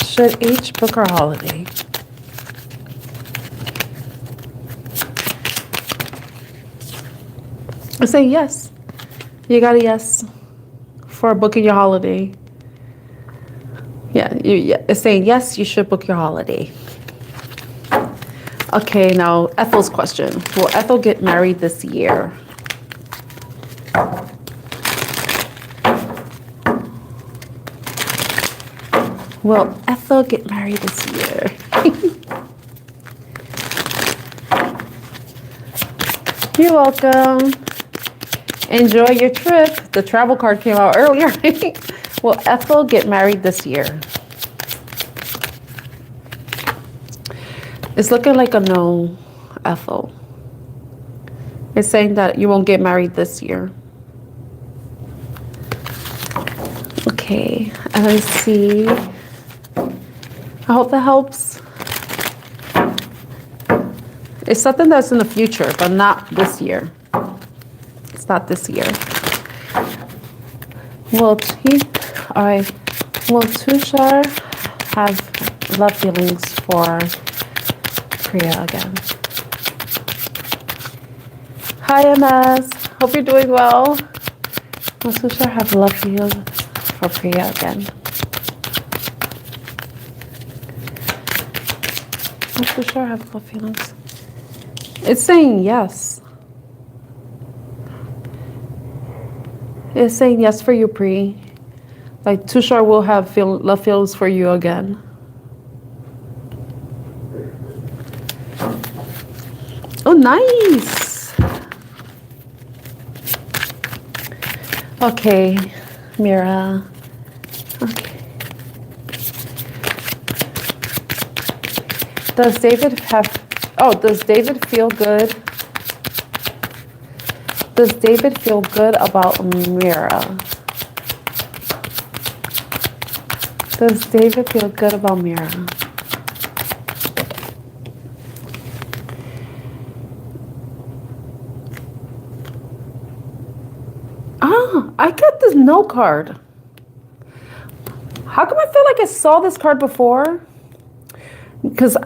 Should H book her holiday? I say yes. You got a yes for booking your holiday. Yeah, it's saying yes, you should book your holiday. Okay, now Ethel's question. Will Ethel get married this year? Will Ethel get married this year? You're welcome. Enjoy your trip. The travel card came out earlier. Will Ethel get married this year? It's looking like a no, Ethel. It's saying that you won't get married this year. Okay, and let's see. I hope that helps. It's something that's in the future, but not this year. It's not this year. Will Tushar have love feelings for Priya again? Hi, MS. Hope you're doing well. Will Tushar have love feelings for Priya again? Will Tushar have love feelings? It's saying yes. It's saying yes for you, Pri. Like Tushar will have love feelings for you again. Oh, nice. Okay, Mira. Okay. Does David feel good? Does David feel good about Mira? Does David feel good about Mira? I got this no card. How come I feel like I saw this card before? Because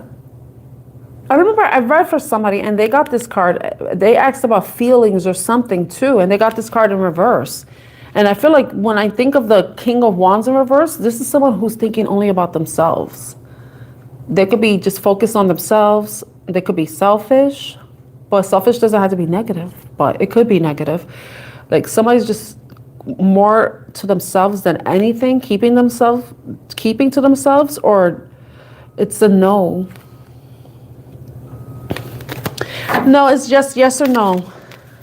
I remember I read for somebody and they got this card. They asked about feelings or something too, and they got this card in reverse. And I feel like when I think of the King of Wands in reverse, this is someone who's thinking only about themselves. They could be just focused on themselves. They could be selfish, but selfish doesn't have to be negative, but it could be negative. Like somebody's just more to themselves than anything, keeping to themselves, or it's a no. No, it's just yes or no.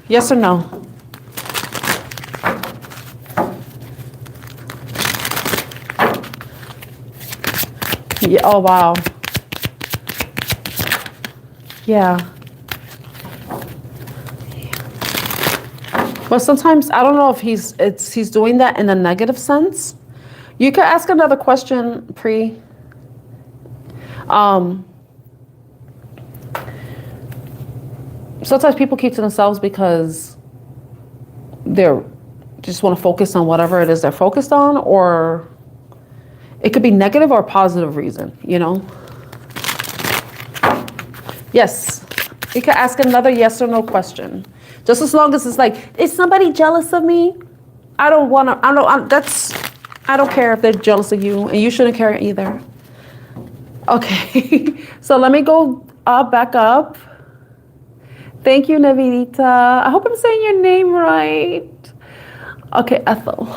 Yes or no. Yeah, oh wow. Yeah. But sometimes I don't know if he's doing that in a negative sense. You could ask another question, Pri. Sometimes people keep to themselves because they're just want to focus on whatever it is they're focused on, or it could be negative or positive reason, you know? Yes, you could ask another yes or no question. Just as long as it's like, is somebody jealous of me? I don't care if they're jealous of you, and you shouldn't care either. Okay, so let me go back up. Thank you, Navidita. I hope I'm saying your name right. Okay, Ethel.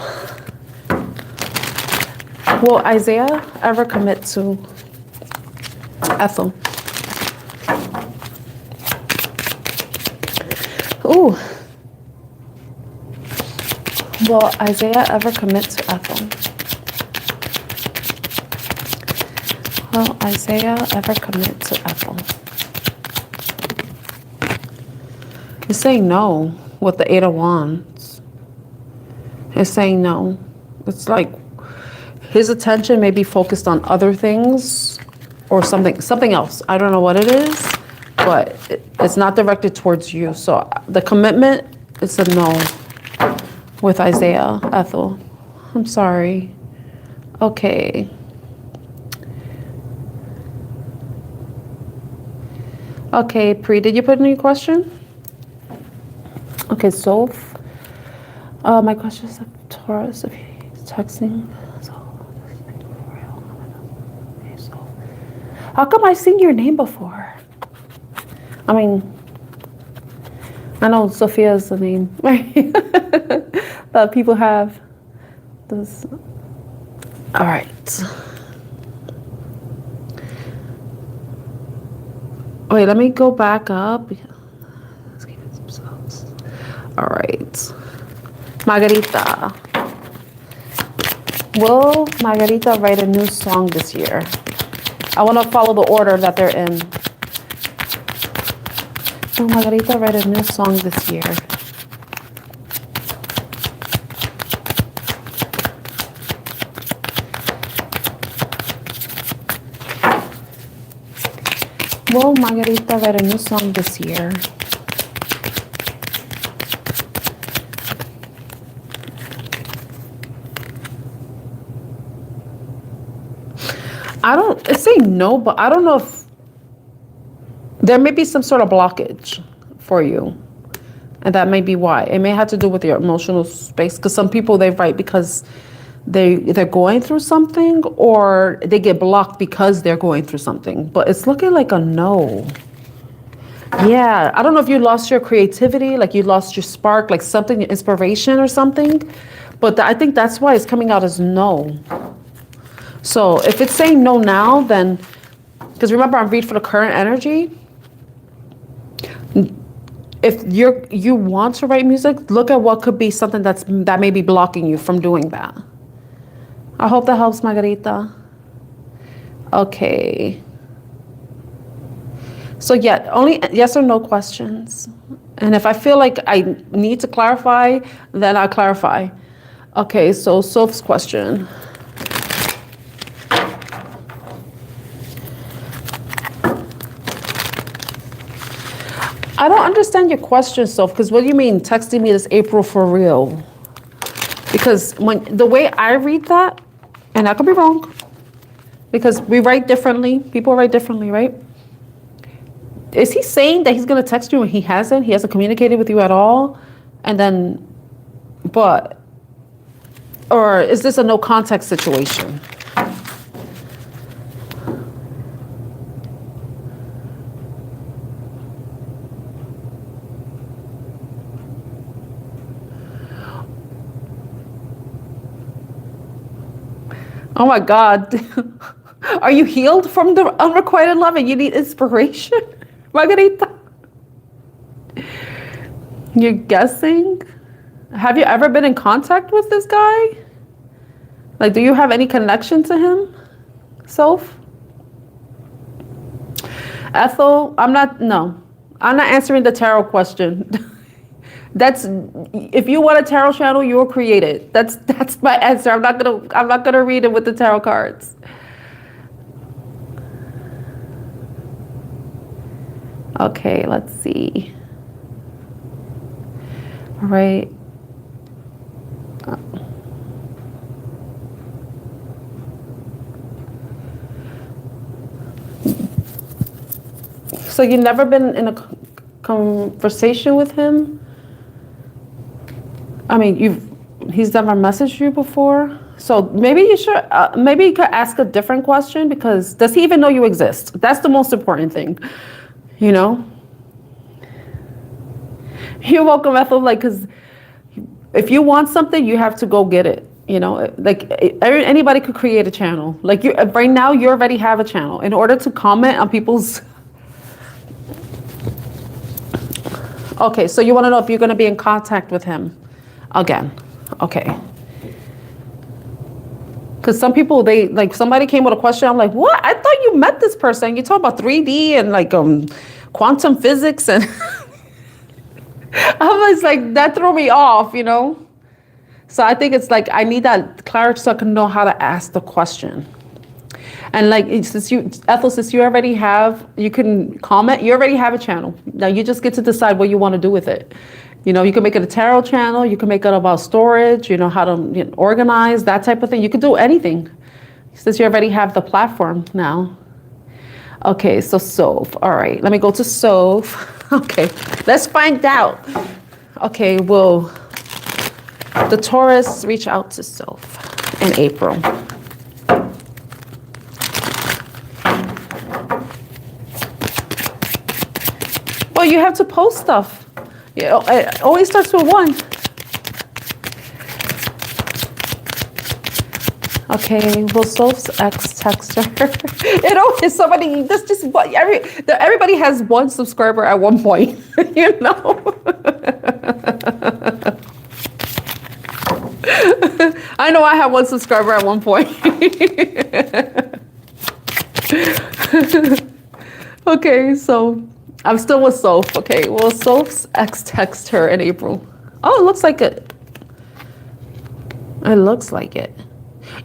Will Isaiah ever commit to Ethel? Ooh. Will Isaiah ever commit to Ethel? Will Isaiah ever commit to Ethel? He's saying no with the Eight of Wands. He's saying no. It's like his attention may be focused on other things or something else. I don't know what it is, but it's not directed towards you. So the commitment, it's a no with Isaiah, Ethel. I'm sorry. Okay. Okay, Pri, did you put any question? Okay, so my question is Taurus, if he's texting. How come I've seen your name before? I mean, I know Sophia is the name, right? That people have this. All right. Wait, let me go back up. All right. Margarita. Will Margarita write a new song this year? I want to follow the order that they're in. Will Margarita write a new song this year? Will Margarita write a new song this year? It's saying no, but I don't know if there may be some sort of blockage for you. And that may be why. It may have to do with your emotional space. Because some people, they write because they're going through something, or they get blocked because they're going through something. But it's looking like a no. Yeah, I don't know if you lost your creativity, like you lost your spark, like something, inspiration or something. But I think that's why it's coming out as no. So if it's saying no now, then, because remember, I'm reading for the current energy. If you want to write music, look at what could be something that may be blocking you from doing that. I hope that helps, Margarita. Okay. So yeah, only yes or no questions. And if I feel like I need to clarify, then I'll clarify. Okay, so Soph's question. I don't understand your question, Soph, because what do you mean texting me this April for real? Because the way I read that, and I could be wrong, because we write differently, people write differently, right? Is he saying that he's going to text you and he hasn't? He hasn't communicated with you at all? And then, but, or is this a no context situation? Oh my God. Are you healed from the unrequited love and you need inspiration? Margarita? You're guessing? Have you ever been in contact with this guy? Like, do you have any connection to him? Soph? Ethel, I'm not answering the tarot question. That's, if you want a tarot channel, you will create it. That's my answer. I'm not gonna read it with the tarot cards. Okay, let's see. All right. So you've never been in a conversation with him? I mean, he's never messaged you before? So maybe you should, maybe you could ask a different question, because does he even know you exist? That's the most important thing, you know? You're welcome, Ethel, like, because if you want something, you have to go get it, you know? Like, anybody could create a channel. Like, right now, you already have a channel. In order to comment on people's... Okay, so you want to know if you're going to be in contact with him again. Okay. Because some people, they like, somebody came with a question. I'm like, what? I thought you met this person. You talk about 3D and like quantum physics, and I was like, that threw me off, you know? So I think it's like, I need that clarity so I can know how to ask the question. And like, since Ethel, since you already have, you can comment, you already have a channel. Now you just get to decide what you want to do with it. You know, you can make it a tarot channel, you can make it about storage, you know, how to organize, that type of thing. You can do anything since you already have the platform now. Okay, so Soph. All right, let me go to Soph. Okay, let's find out. Okay, will the Taurus reach out to Soph in April? Well, you have to post stuff. You know, it always starts with 1. Okay, will Soph's ex text her? It always somebody. That's just what everybody has 1 subscriber at one point. You know. I know I have 1 subscriber at one point. Okay, so I'm still with Soph. Okay, will Soph's ex text her in April? Oh, it looks like it. It looks like it.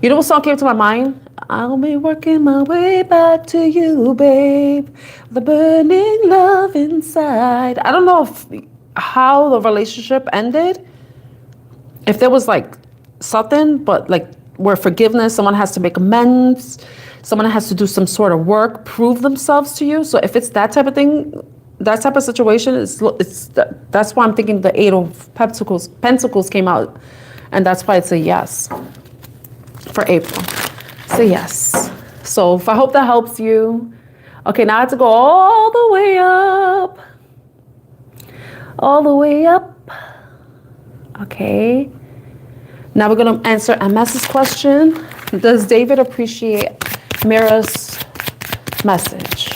You know what song came to my mind? I'll be working my way back to you, babe. The burning love inside. I don't know how the relationship ended. If there was like something, but like where forgiveness, someone has to make amends, someone has to do some sort of work, prove themselves to you. So if it's that type of thing, that type of situation, that's why I'm thinking the 8 of Pentacles came out, and that's why it's a yes for April. So yes. So I hope that helps you. Okay, now I have to go all the way up. All the way up. Okay. Now we're going to answer MS's question. Does David appreciate Mira's message?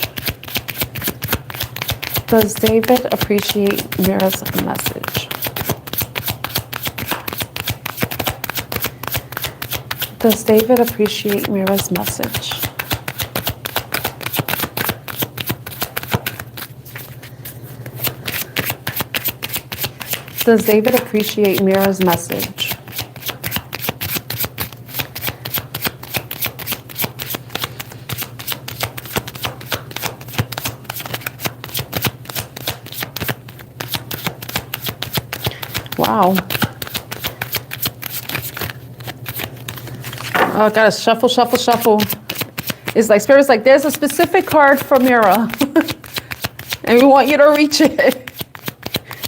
Does David appreciate Mira's message? Does David appreciate Mira's message? Does David appreciate Mira's message? Wow. Oh, I gotta shuffle, shuffle, shuffle. It's like Spirit's like, there's a specific card for Mira, and we want you to reach it.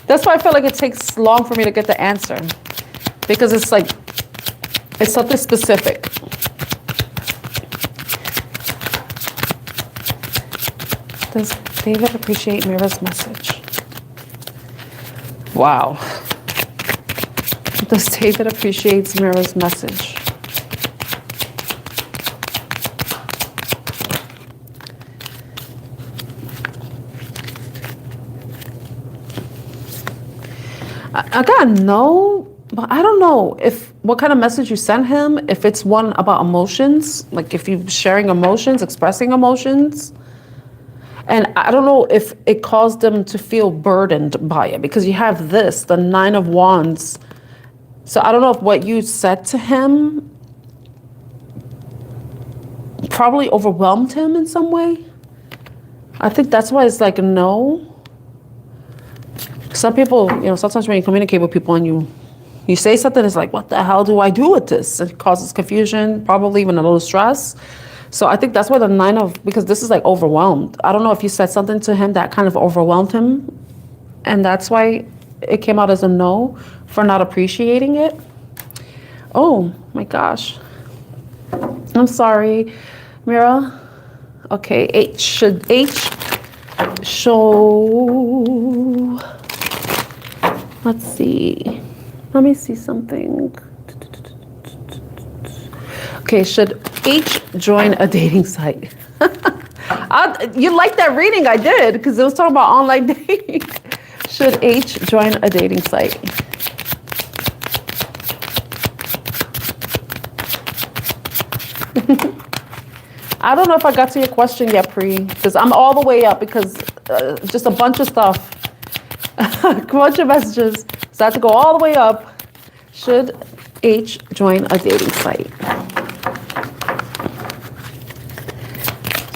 That's why I feel like it takes long for me to get the answer, because it's like, it's something specific. Does David appreciate Mira's message? Wow. Does David appreciate Mira's message? I got no, but I don't know if what kind of message you sent him, if it's one about emotions, like if you're sharing emotions, expressing emotions. And I don't know if it caused them to feel burdened by it, because you have this, the 9 of Wands. So I don't know if what you said to him probably overwhelmed him in some way. I think that's why it's like a no. Some people, you know, sometimes when you communicate with people and you say something, it's like, what the hell do I do with this? It causes confusion, probably even a little stress. So I think that's why the 9 of, because this is like overwhelmed. I don't know if you said something to him that kind of overwhelmed him, and that's why it came out as a no for not appreciating it. Oh my gosh. I'm sorry, Mira. Okay, should H show, let's see. Let me see something. Okay, should H join a dating site? You like that reading I did, because it was talking about online dating. Should H join a dating site? I don't know if I got to your question yet, Pri, because I'm all the way up because just a bunch of stuff. A bunch of messages. So I have to go all the way up. Should H join a dating site?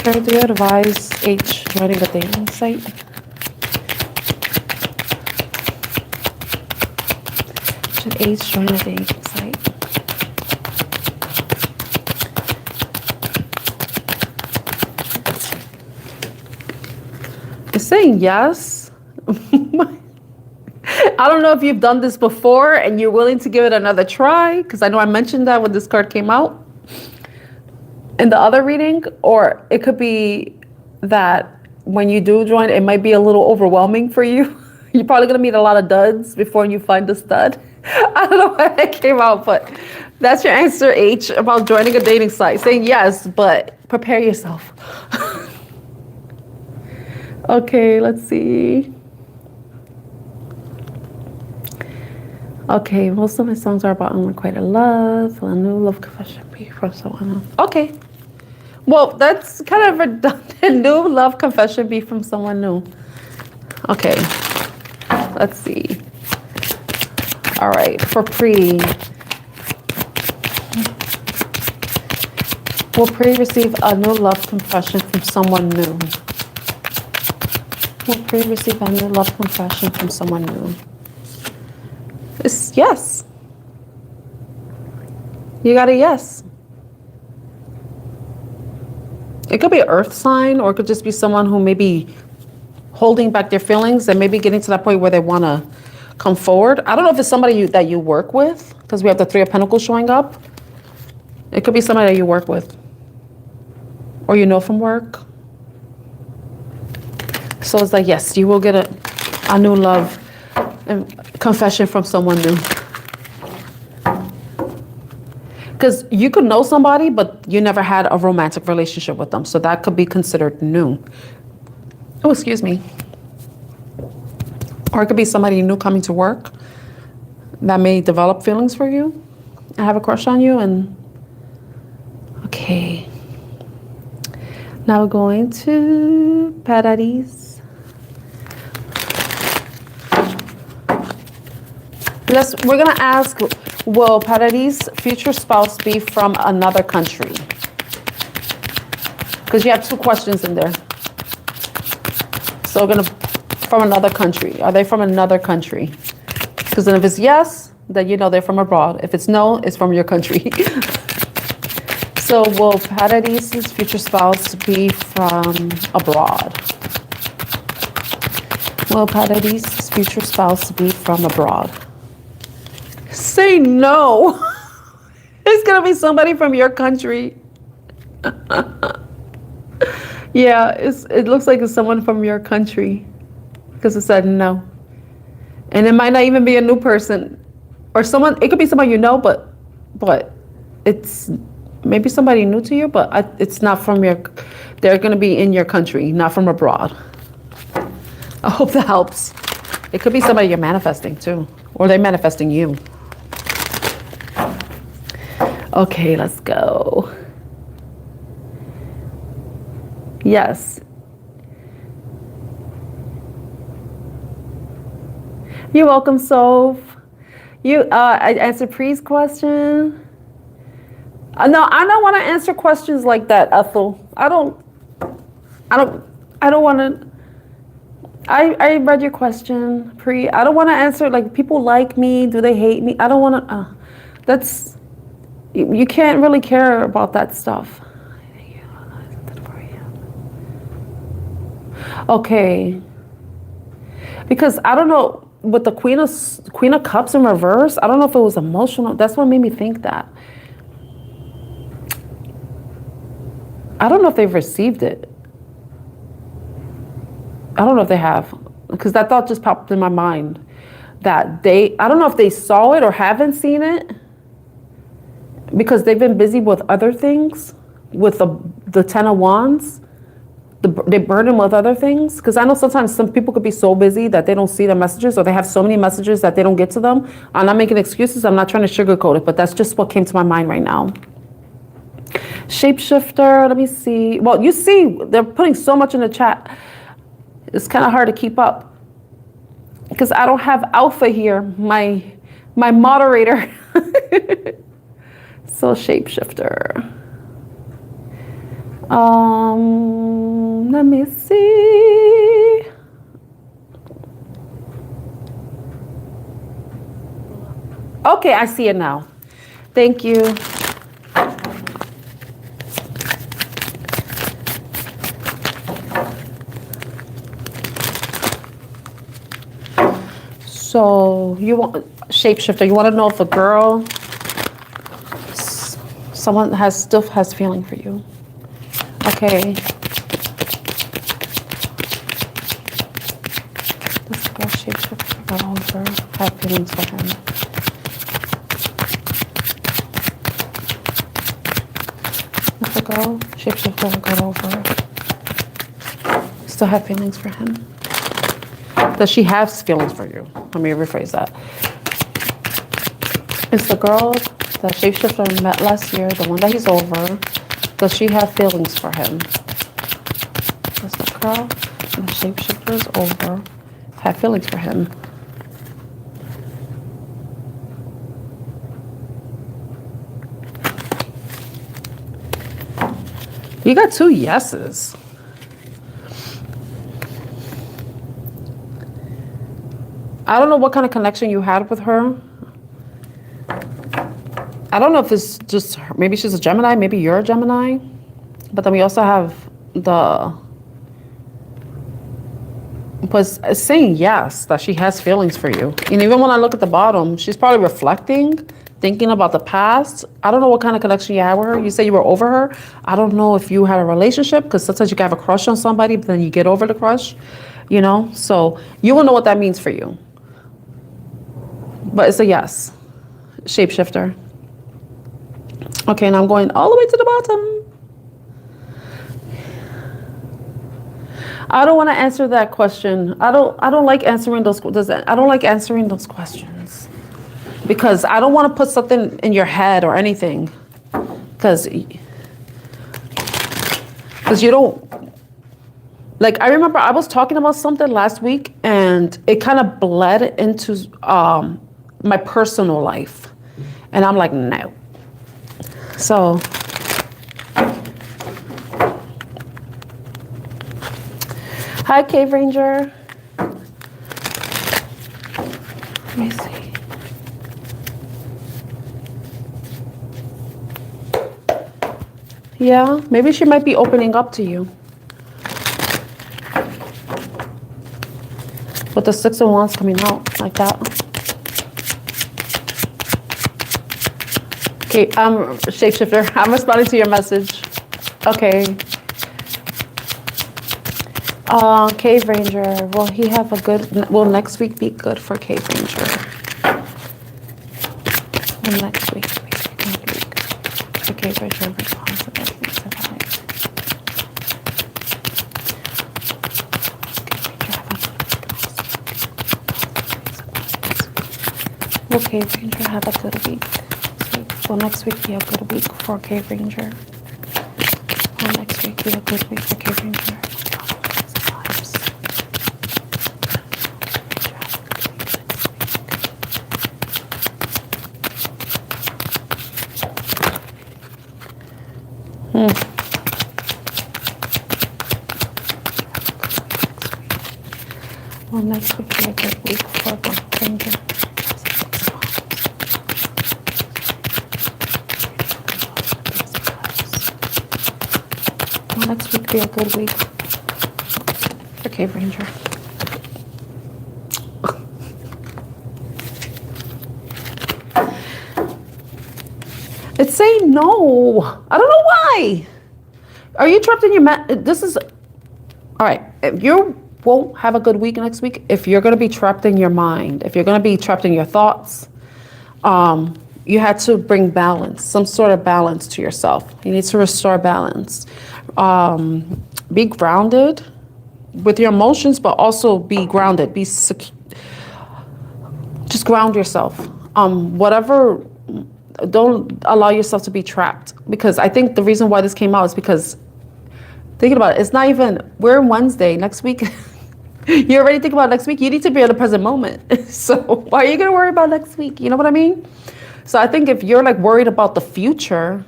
Sir, do you advise H joining a dating site? Should H join a dating site? It's saying yes. I don't know if you've done this before and you're willing to give it another try, because I know I mentioned that when this card came out in the other reading, or it could be that when you do join, it might be a little overwhelming for you. You're probably going to meet a lot of duds before you find the stud. I don't know why that came out, but that's your answer, H, about joining a dating site. Saying yes, but prepare yourself. Okay, let's see. Okay, most of my songs are about unrequited love. A new love confession from someone else. Okay. Well, that's kind of redundant. New love confession be from someone new. Okay. Let's see. All right, for Pri. Will Pri receive a new love confession from someone new? Will Pri receive a new love confession from someone new? It's yes. You got a yes. It could be an earth sign, or it could just be someone who may be holding back their feelings and maybe getting to that point where they want to come forward. I don't know if it's somebody that you work with, because we have the Three of Pentacles showing up. It could be somebody that you work with or you know from work. So it's like, yes, you will get a new love and confession from someone new. Because you could know somebody, but you never had a romantic relationship with them. So that could be considered new. Oh, excuse me. Or it could be somebody new coming to work that may develop feelings for you and have a crush on you. And okay. Now we're going to Paradis. We're going to ask, will Paradis' future spouse be from another country? Because you have two questions in there. So we're going to, from another country. Are they from another country? Because then if it's yes, then you know they're from abroad. If it's no, it's from your country. So will Paradis' future spouse be from abroad? Will Paradis' future spouse be from abroad? Say no. It's going to be somebody from your country. Yeah, it looks like it's someone from your country because it said no. And it might not even be a new person or someone. It could be somebody you know, but it's maybe somebody new to you, but it's not from your. They're going to be in your country, not from abroad. I hope that helps. It could be somebody you're manifesting too, or they're manifesting you. Okay, let's go. Yes. You're welcome, Soph. I answered Pri's question. No, I don't want to answer questions like that, Ethel. I don't want to. I read your question, Pri. I don't want to answer like people like me. Do they hate me? I don't want to. That's. You can't really care about that stuff. Okay. Because I don't know, with the Queen of Cups in reverse, I don't know if it was emotional. That's what made me think that. I don't know if they've received it. I don't know if they have. Because that thought just popped in my mind. That I don't know if they saw it or haven't seen it. Because they've been busy with other things, with the Ten of Wands, they burden with other things. Because I know sometimes some people could be so busy that they don't see the messages, or they have so many messages that they don't get to them. I'm not making excuses. I'm not trying to sugarcoat it, but that's just what came to my mind right now. Shapeshifter, let me see. Well, you see, they're putting so much in the chat. It's kind of hard to keep up because I don't have alpha here, my moderator. So shapeshifter. Let me see. Okay, I see it now. Thank you. So you want shapeshifter, you want to know if a girl, someone still has feeling for you. Okay. This girl shapeshifter got over, have feelings for him. If a girl shapeshifter got over, still have feelings for him. Does she have feelings for you? Let me rephrase that. Is the girl that shapeshifter met last year, the one that he's over, does she have feelings for him? Does the girl that the shapeshifter is over have feelings for him? You got 2 yeses. I don't know what kind of connection you had with her. I don't know if it's just her. Maybe she's a Gemini, maybe you're a Gemini. But then we also have but it's saying yes, that she has feelings for you. And even when I look at the bottom, she's probably reflecting, thinking about the past. I don't know what kind of connection you had with her. You say you were over her. I don't know if you had a relationship, because sometimes you can have a crush on somebody, but then you get over the crush, you know? So you will know what that means for you. But it's a yes. Shapeshifter. Okay, and I'm going all the way to the bottom. I don't want to answer that question. I don't like answering those. I don't like answering those questions because I don't want to put something in your head or anything. Because you don't. Like, I remember I was talking about something last week, and it kind of bled into my personal life, and I'm like, no. So. Hi, Cave Ranger. Let me see. Yeah, maybe she might be opening up to you. With the 6 of Wands coming out like that. Okay, Shapeshifter, I'm responding to your message. Okay. Cave Ranger, will he have a good, will next week be good for Cave Ranger? Will next week be a good week for Cave Ranger? Will Cave Ranger have a good week? Will next week be a good week for Cave Ranger? Will next week be a good week for Cave Ranger? Well, next week be a good week for Cave Ranger. Well, next week be a good week for Cave Ranger. It's saying no. I don't know why. Are you trapped in your this is all right. If you won't have a good week next week, if you're going to be trapped in your mind, if you're going to be trapped in your thoughts, you had to bring balance, some sort of balance to yourself. You need to restore balance. Be grounded with your emotions, but also be grounded. Just ground yourself. Whatever don't allow yourself to be trapped, because I think the reason why this came out is because, thinking about it, it's not even, we're in Wednesday next week. You already think about next week. You need to be in the present moment. So why are you going to worry about next week? You know what I mean? So I think if you're like worried about the future,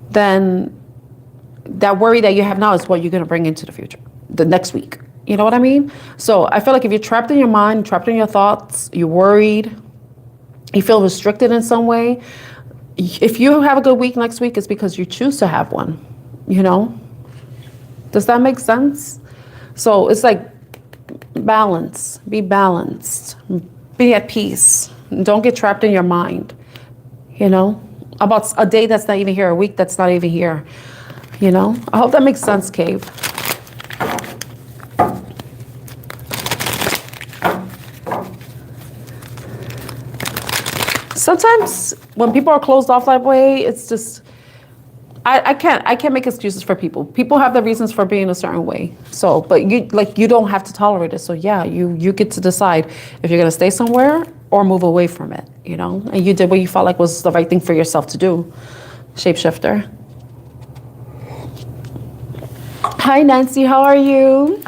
then that worry that you have now is what you're going to bring into the future, the next week. You know what I mean? So I feel like if you're trapped in your mind, trapped in your thoughts, you're worried, you feel restricted in some way, if you have a good week next week, it's because you choose to have one, you know? Does that make sense? So it's like balance, be balanced, be at peace. Don't get trapped in your mind, you know, about a day that's not even here, a week that's not even here, you know? I hope that makes sense, Cave. Sometimes when people are closed off that way, it's just, I can't make excuses for people. People have their reasons for being a certain way. So, but you don't have to tolerate it. So yeah, you get to decide if you're gonna stay somewhere or move away from it, you know? And you did what you felt like was the right thing for yourself to do. Shapeshifter. Hi Nancy, how are you?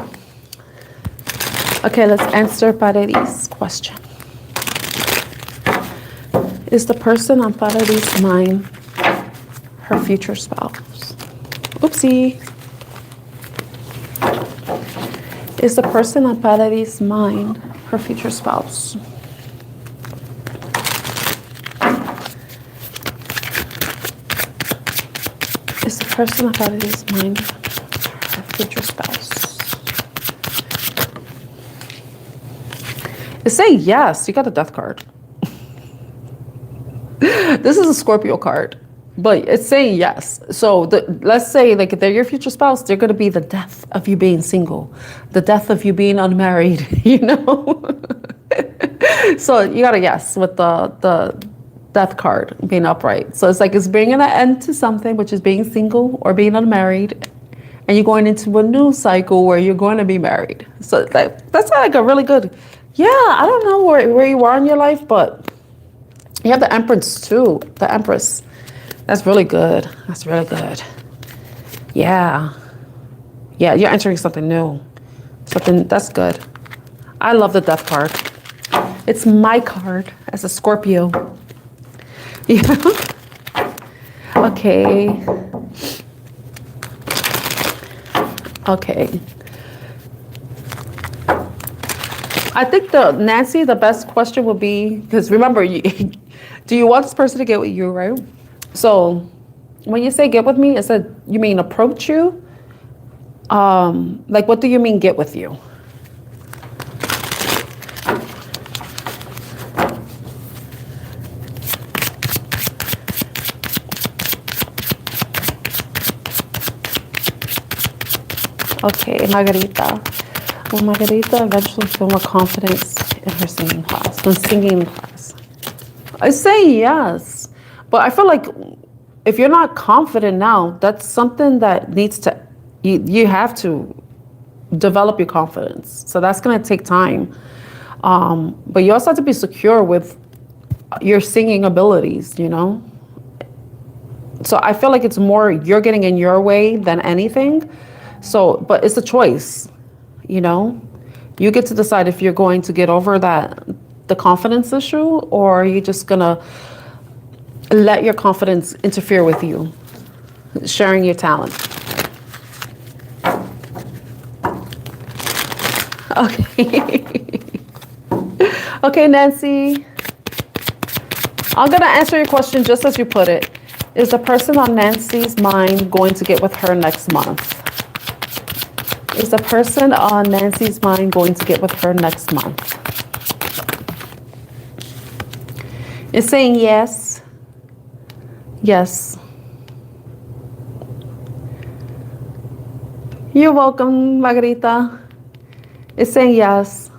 Okay, let's answer Paredes' question. Is the person on Paredes' mind her future spouse? Oopsie. Is the person on Paredes' mind her future spouse? Is the person on Paredes' mind her future spouse? It's saying yes. You got the death card. This is a Scorpio card, but it's saying yes. So let's say like if they're your future spouse, they're going to be the death of you being single, the death of you being unmarried, you know? So you got a yes with the death card being upright. So it's like it's bringing an end to something, which is being single or being unmarried, and you're going into a new cycle where you're going to be married. So that's like a really good, yeah, I don't know where you are in your life, but you have the Empress too, the Empress. That's really good. That's really good. Yeah. Yeah, you're entering something new. Something that's good. I love the death card. It's my card as a Scorpio. Yeah. Okay. Okay. I think Nancy, the best question would be, because remember, do you want this person to get with you, right? So when you say get with me, is that you mean approach you? Like, what do you mean get with you? Okay, Margarita. Will Margarita eventually feel more confidence in her singing class, when singing class? I say yes, but I feel like if you're not confident now, that's something that needs to, you have to develop your confidence. So that's going to take time. But you also have to be secure with your singing abilities, you know? So I feel like it's more you're getting in your way than anything. So, but it's a choice, you know? You get to decide if you're going to get over the confidence issue, or are you just going to let your confidence interfere with you sharing your talent. Okay. Okay, Nancy. I'm going to answer your question just as you put it. Is the person on Nancy's mind going to get with her next month? Is the person on Nancy's mind going to get with her next month? It's saying yes. Yes. You're welcome, Margarita. It's saying yes.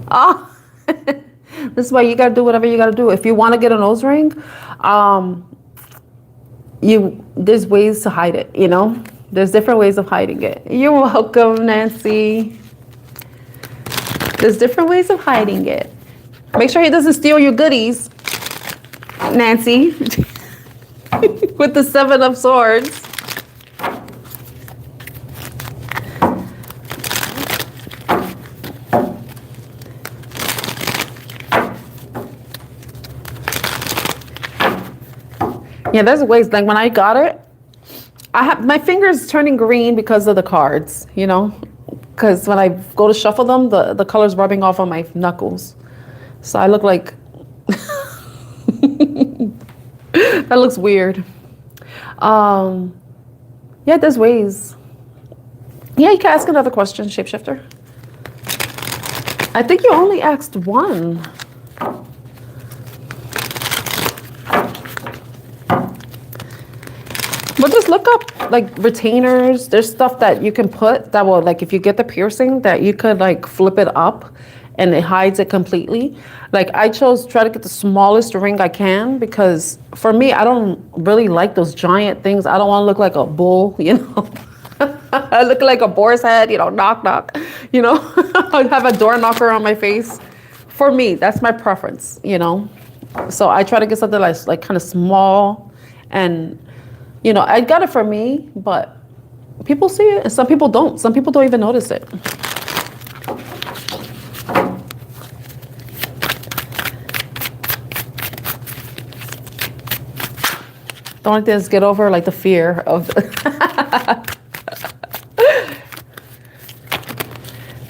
Oh, this is why you got to do whatever you got to do. If you want to get a nose ring, there's ways to hide it, you know? There's different ways of hiding it. You're welcome, Nancy. There's different ways of hiding it. Make sure he doesn't steal your goodies, Nancy. With the 7 of Swords. Yeah, there's ways, like when I got it, I have my fingers turning green because of the cards, you know, because when I go to shuffle them, the color's rubbing off on my knuckles. So I look like, that looks weird. Yeah, there's ways. Yeah, you can ask another question, shapeshifter. I think you only asked one. But just look up like retainers. There's stuff that you can put that will, like, if you get the piercing, that you could like flip it up and it hides it completely. Like I try to get the smallest ring I can, because for me, I don't really like those giant things. I don't want to look like a bull, you know. I look like a boar's head, you know, knock, knock, you know. I have a door knocker on my face. For me, that's my preference, you know. So I try to get something that's like kind of small, and you know, I got it for me, but people see it and some people don't. Some people don't even notice it. The only thing is get over like the fear of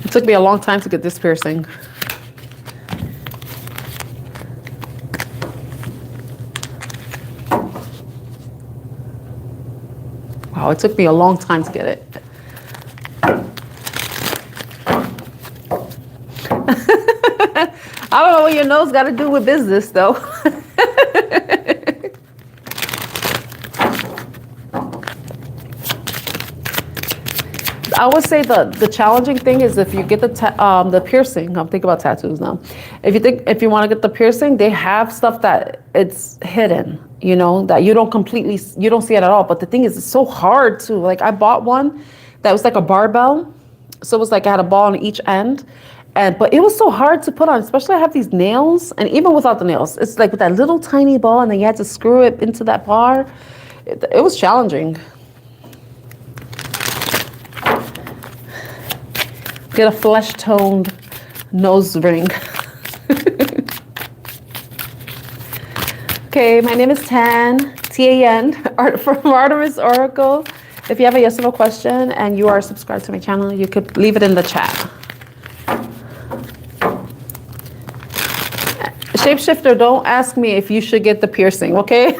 It took me a long time to get this piercing. Wow, it took me a long time to get it. I don't know what your nose got to do with business, though. I would say the challenging thing is if you get the piercing. I'm thinking about tattoos now. If you want to get the piercing, they have stuff that it's hidden, you know, that you don't see it at all. But the thing is, it's so hard to, like, I bought one that was like a barbell, so it was like I had a ball on each end, but it was so hard to put on. Especially I have these nails, and even without the nails, it's like with that little tiny ball, and then you had to screw it into that bar. It was challenging. Get a flesh-toned nose ring. Okay, my name is Tan, T-A-N, from Artemis Oracle. If you have a yes or no question and you are subscribed to my channel, you could leave it in the chat. Shapeshifter, don't ask me if you should get the piercing, okay?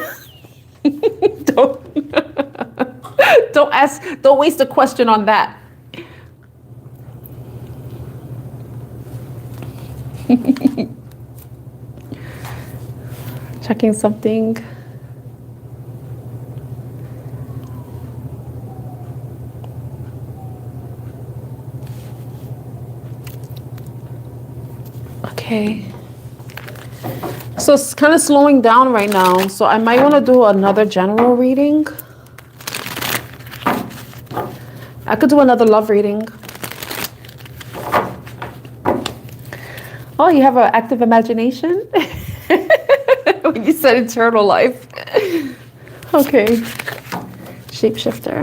Don't waste a question on that. Checking something. Okay. So it's kind of slowing down right now. So I might want to do another general reading. I could do another love reading. Oh, you have an active imagination? When you said eternal life. Okay. Shapeshifter.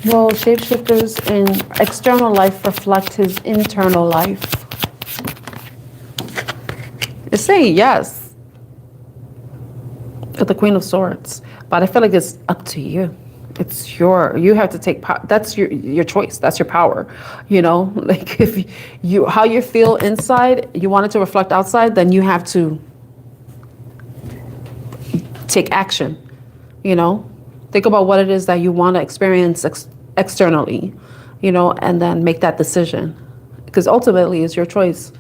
Well, shapeshifters in external life reflect his internal life. It's saying yes. With the Queen of Swords. But I feel like it's up to you. It's you have to take, that's your choice. That's your power. You know, like if how you feel inside, you want it to reflect outside, then you have to take action. You know, think about what it is that you want to experience externally, you know, and then make that decision, because ultimately it's your choice.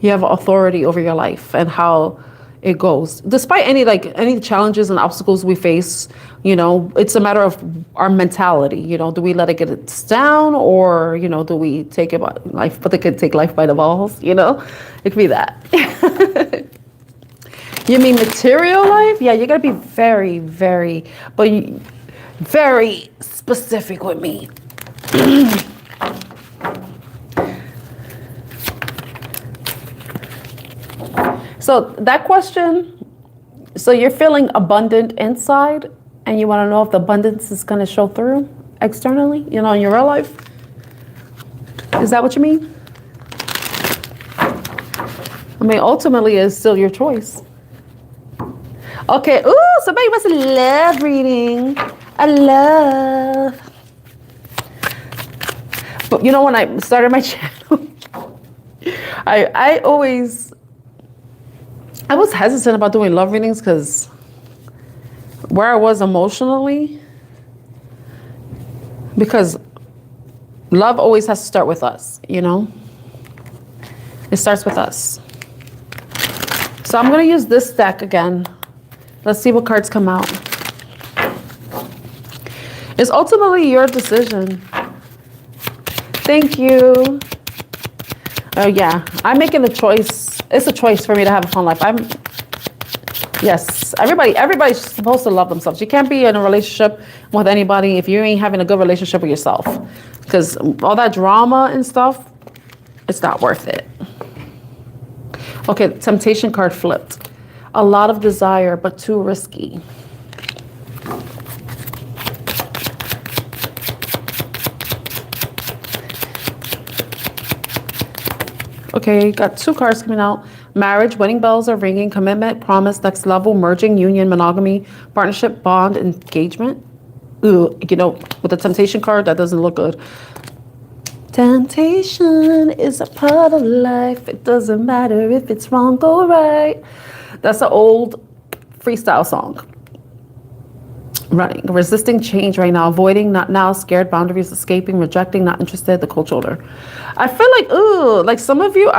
You have authority over your life and how it goes. Despite any challenges and obstacles we face, you know, it's a matter of our mentality. You know, do we let it get us down, or, you know, do we take it by life, but they could take life by the balls, you know? It could be that. You mean material life? Yeah, you gotta be very, very, but very specific with me. So that question, so you're feeling abundant inside and you want to know if the abundance is going to show through externally, you know, in your real life. Is that what you mean? I mean, ultimately, it's still your choice. Okay. Ooh, somebody wants a love reading. I love. But you know, when I started my channel, I was hesitant about doing love readings because where I was emotionally, because love always has to start with us, you know? It starts with us. So I'm going to use this deck again. Let's see what cards come out. It's ultimately your decision. Thank you. Oh yeah, I'm making a choice. It's a choice for me to have a fun life. Yes, everybody's supposed to love themselves. You can't be in a relationship with anybody if you ain't having a good relationship with yourself. Because all that drama and stuff, it's not worth it. Okay, temptation card flipped. A lot of desire, but too risky. Okay, got two cards coming out. Marriage, wedding bells are ringing, commitment, promise, next level, merging, union, monogamy, partnership, bond, engagement. Ooh, you know, with the temptation card, that doesn't look good. Temptation is a part of life. It doesn't matter if it's wrong or right. That's an old freestyle song. Running, resisting change right now, avoiding, not now, scared, boundaries, escaping, rejecting, not interested, the cold shoulder. I feel like, ooh, like some of you,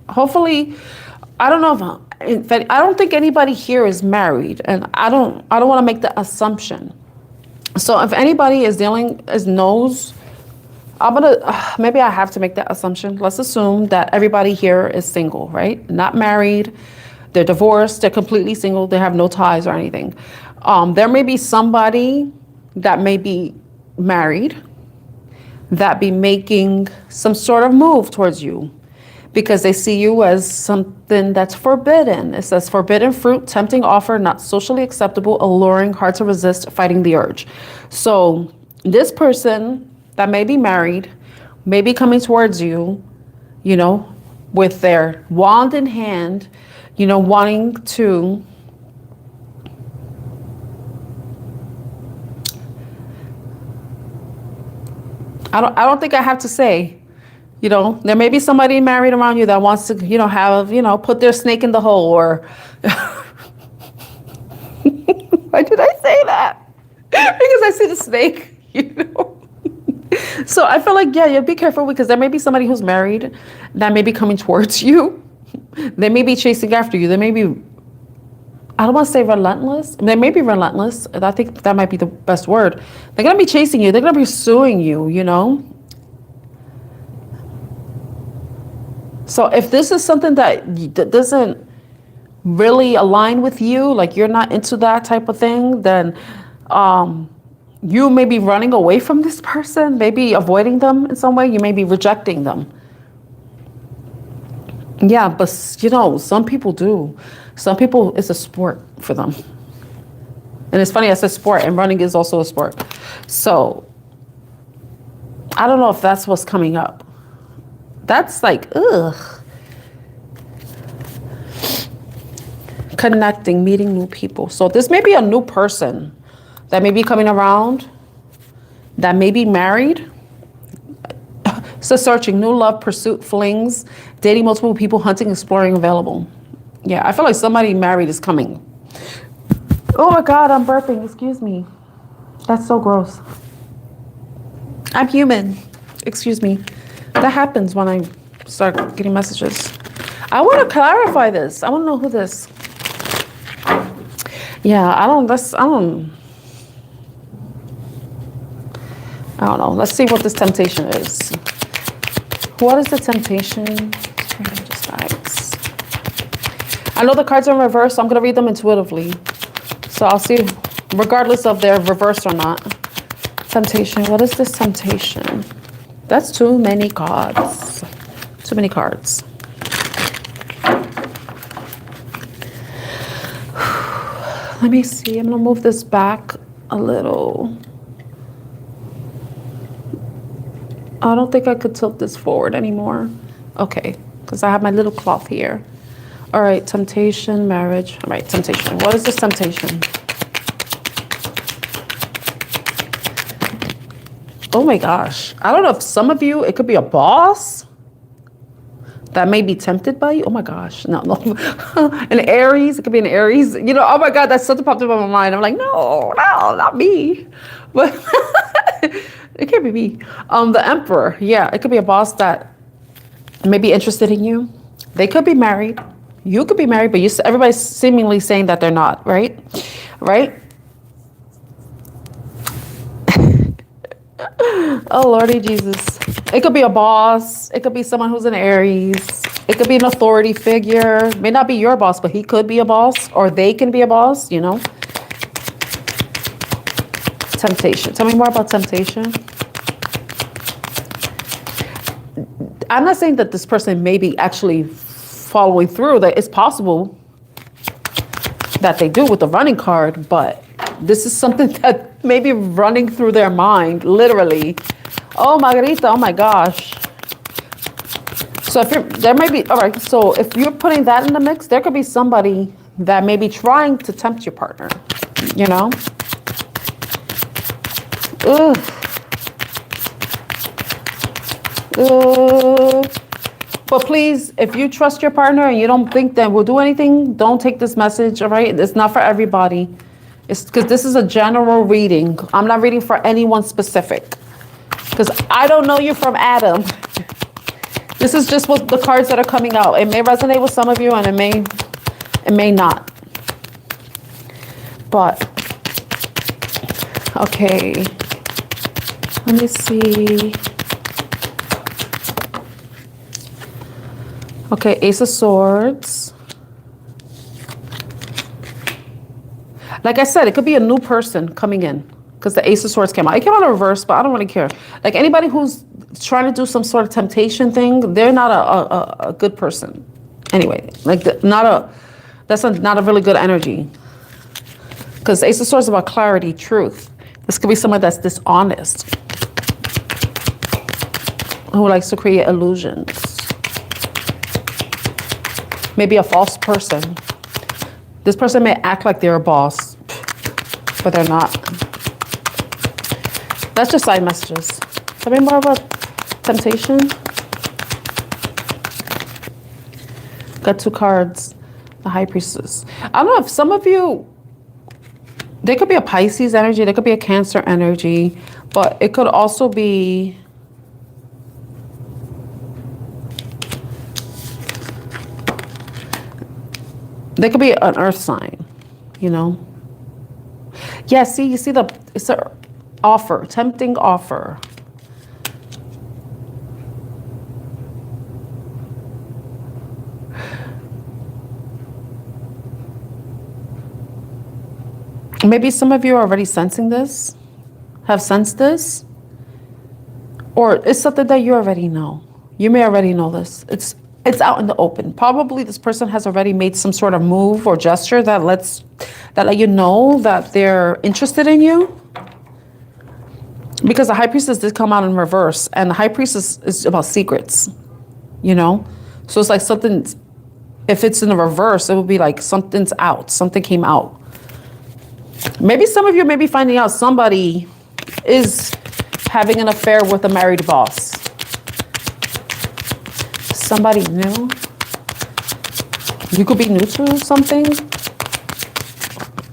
hopefully, I don't know if I don't think anybody here is married, and I don't want to make the assumption. So if anybody knows, maybe I have to make that assumption. Let's assume that everybody here is single, right? Not married, they're divorced, they're completely single, they have no ties or anything. There may be somebody that may be married that be making some sort of move towards you because they see you as something that's forbidden. It says forbidden fruit, tempting offer, not socially acceptable, alluring, hard to resist, fighting the urge. So this person that may be married may be coming towards you, you know, with their wand in hand, you know, wanting to I don't think I have to say, you know, there may be somebody married around you that wants to, you know, have, you know, put their snake in the hole or why did I say that? Because I see the snake, you know. So I feel like, yeah, you be careful because there may be somebody who's married that may be coming towards you. They may be chasing after you. They may be, I don't want to say relentless. They may be relentless. I think that might be the best word. They're going to be chasing you. They're going to be pursuing you, you know. So if this is something that doesn't really align with you, like you're not into that type of thing, then you may be running away from this person, maybe avoiding them in some way. You may be rejecting them. Yeah, but you know, some people do. Some people, it's a sport for them. And it's funny, I said sport, and running is also a sport. So I don't know if that's what's coming up. That's like, ugh. Connecting, meeting new people. So this may be a new person that may be coming around, that may be married. So searching, new love, pursuit, flings, dating multiple people, hunting, exploring, available. Yeah, I feel like somebody married is coming. Oh my God, I'm burping, excuse me. That's so gross. I'm human, excuse me. That happens when I start getting messages. I want to clarify this. I want to know who this. Yeah, I don't know. Let's see what this temptation is. What is the temptation? I know the cards are in reverse, so I'm going to read them intuitively. So I'll see regardless of their reverse or not. Temptation. What is this temptation? That's too many cards. Too many cards. Let me see. I'm going to move this back a little. I don't think I could tilt this forward anymore. Okay, because I have my little cloth here. All right, temptation, marriage. All right, temptation. What is this temptation? Oh my gosh. I don't know if some of you, it could be a boss that may be tempted by you. Oh my gosh. No. An Aries. It could be an Aries. You know, oh my God, that's something popped up in my mind. I'm like, no, not me. But it can't be me. The Emperor. Yeah, it could be a boss that may be interested in you. They could be married. You could be married, but everybody's seemingly saying that they're not, right? Right? Oh, Lordy Jesus. It could be a boss. It could be someone who's an Aries. It could be an authority figure. May not be your boss, but he could be a boss, or they can be a boss, you know. Temptation. Tell me more about temptation. I'm not saying that this person may be actually following through. That it's possible that they do with the running card, but this is something that may be running through their mind, literally. Oh, Margarita, oh my gosh. So there may be, all right, so if you're putting that in the mix, there could be somebody that may be trying to tempt your partner, you know? Ugh. But please, if you trust your partner and you don't think that will do anything, don't take this message, all right? It's not for everybody. It's because this is a general reading. I'm not reading for anyone specific. Because I don't know you from Adam. This is just what the cards that are coming out. It may resonate with some of you and it may not. But, okay. Let me see. Okay, Ace of Swords. Like I said, it could be a new person coming in because the Ace of Swords came out. It came out in reverse, but I don't really care. Like anybody who's trying to do some sort of temptation thing, they're not a good person. Anyway, like that's not a really good energy. Because Ace of Swords is about clarity, truth. This could be someone that's dishonest, who likes to create illusions. Maybe a false person. This person may act like they're a boss, but they're not. That's just side messages. Tell me more about temptation. Got two cards. The High Priestess. I don't know if some of you, there could be a Pisces energy, there could be a Cancer energy, but it could also be there could be an earth sign, you know. Yeah, see, you see it's an offer, tempting offer. Maybe some of you are already sensing this, have sensed this, or it's something that you already know. You may already know this. It's out in the open. Probably this person has already made some sort of move or gesture that let you know that they're interested in you. Because the High Priestess did come out in reverse, and the High Priestess is about secrets, you know? So it's like something, if it's in the reverse, it would be like something's out, something came out. Maybe some of you may be finding out somebody is having an affair with a married boss. Somebody new. You could be new to something.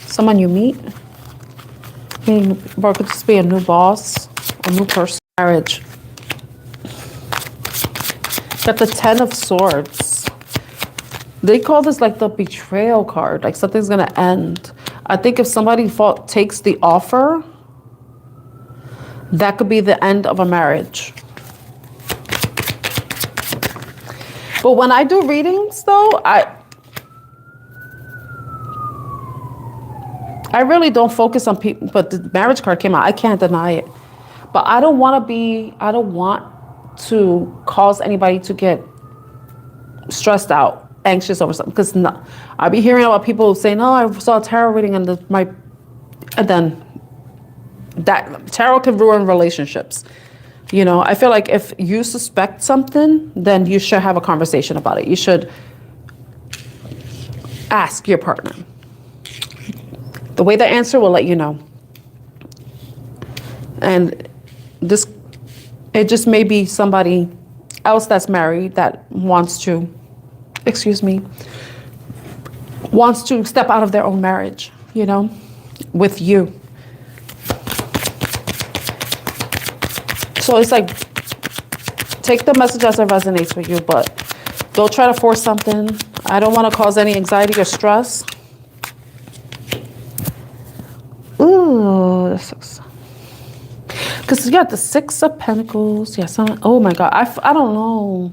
Someone you meet. Or it could just be a new boss, a new person. Marriage. Got the Ten of Swords. They call this like the betrayal card, like something's gonna end. I think if somebody takes the offer, that could be the end of a marriage. But when I do readings, though, I really don't focus on people, but the marriage card came out. I can't deny it. But I don't want to cause anybody to get stressed out, anxious over something. Because I'll be hearing about people saying, "Oh, I saw a tarot reading," and then that tarot can ruin relationships. You know, I feel like if you suspect something, then you should have a conversation about it. You should ask your partner. The way they answer will let you know. And it just may be somebody else that's married that wants to step out of their own marriage, you know, with you. So it's like, take the message as it resonates with you, but don't try to force something. I don't want to cause any anxiety or stress. Ooh, this sucks. Because you got the Six of Pentacles. Yes, oh my God. I don't know.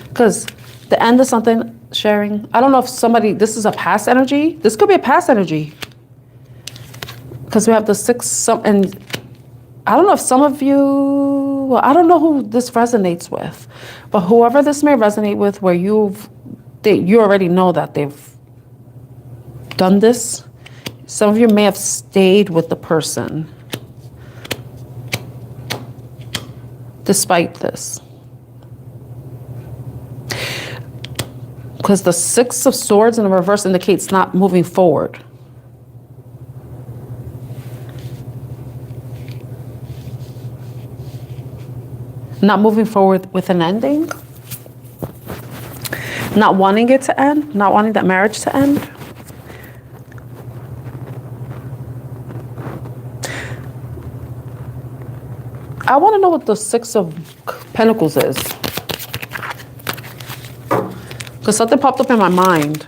Because the end of something, sharing. I don't know if this is a past energy. This could be a past energy. Because we have the six, and I don't know if some of you, well, I don't know who this resonates with, but whoever this may resonate with, where you already know that they've done this. Some of you may have stayed with the person despite this. Because the Six of Swords in the reverse indicates not moving forward. Not moving forward with an ending. Not wanting it to end. Not wanting that marriage to end. I want to know what the Six of Pentacles is. Because something popped up in my mind.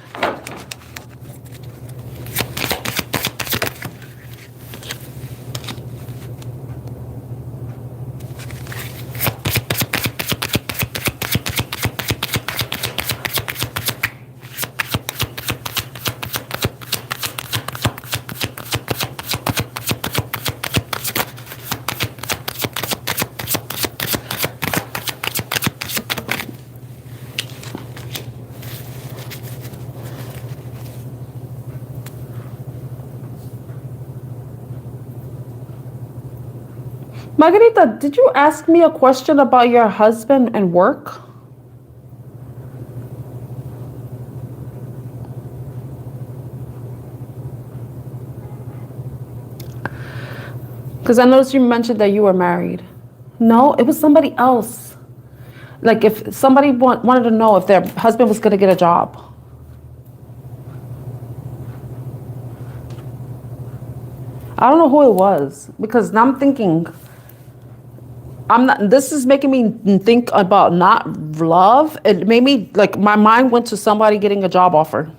Margarita, did you ask me a question about your husband and work? Because I noticed you mentioned that you were married. No, it was somebody else. Like if somebody wanted to know if their husband was going to get a job. I don't know who it was, because now I'm thinking, this is making me think about not love. It made me, like, my mind went to somebody getting a job offer.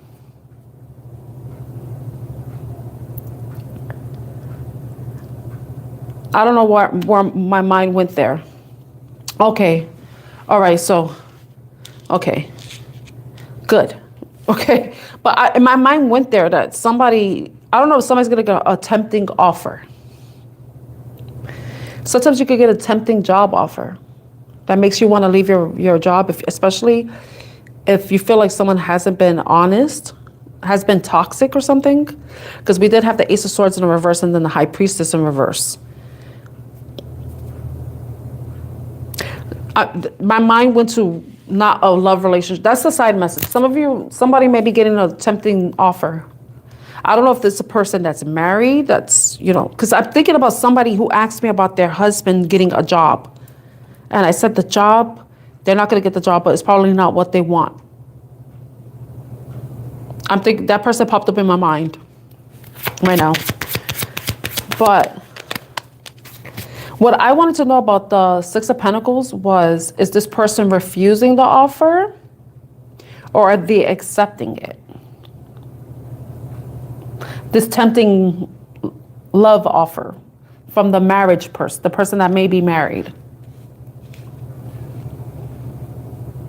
I don't know where my mind went there. Okay. All right. So, okay. Good. Okay. But my mind went there that somebody, I don't know if somebody's going to get a tempting offer. Sometimes you could get a tempting job offer that makes you want to leave your job, especially if you feel like someone hasn't been honest, has been toxic or something. Because we did have the Ace of Swords in the reverse and then the High Priestess in reverse. My mind went to not a love relationship. That's a side message. Somebody may be getting a tempting offer. I don't know if this is a person that's married, that's, you know, because I'm thinking about somebody who asked me about their husband getting a job. And I said the job, they're not going to get the job, but it's probably not what they want. I'm thinking that person popped up in my mind right now. But what I wanted to know about the Six of Pentacles was, is this person refusing the offer or are they accepting it? This tempting love offer from the marriage person, the person that may be married.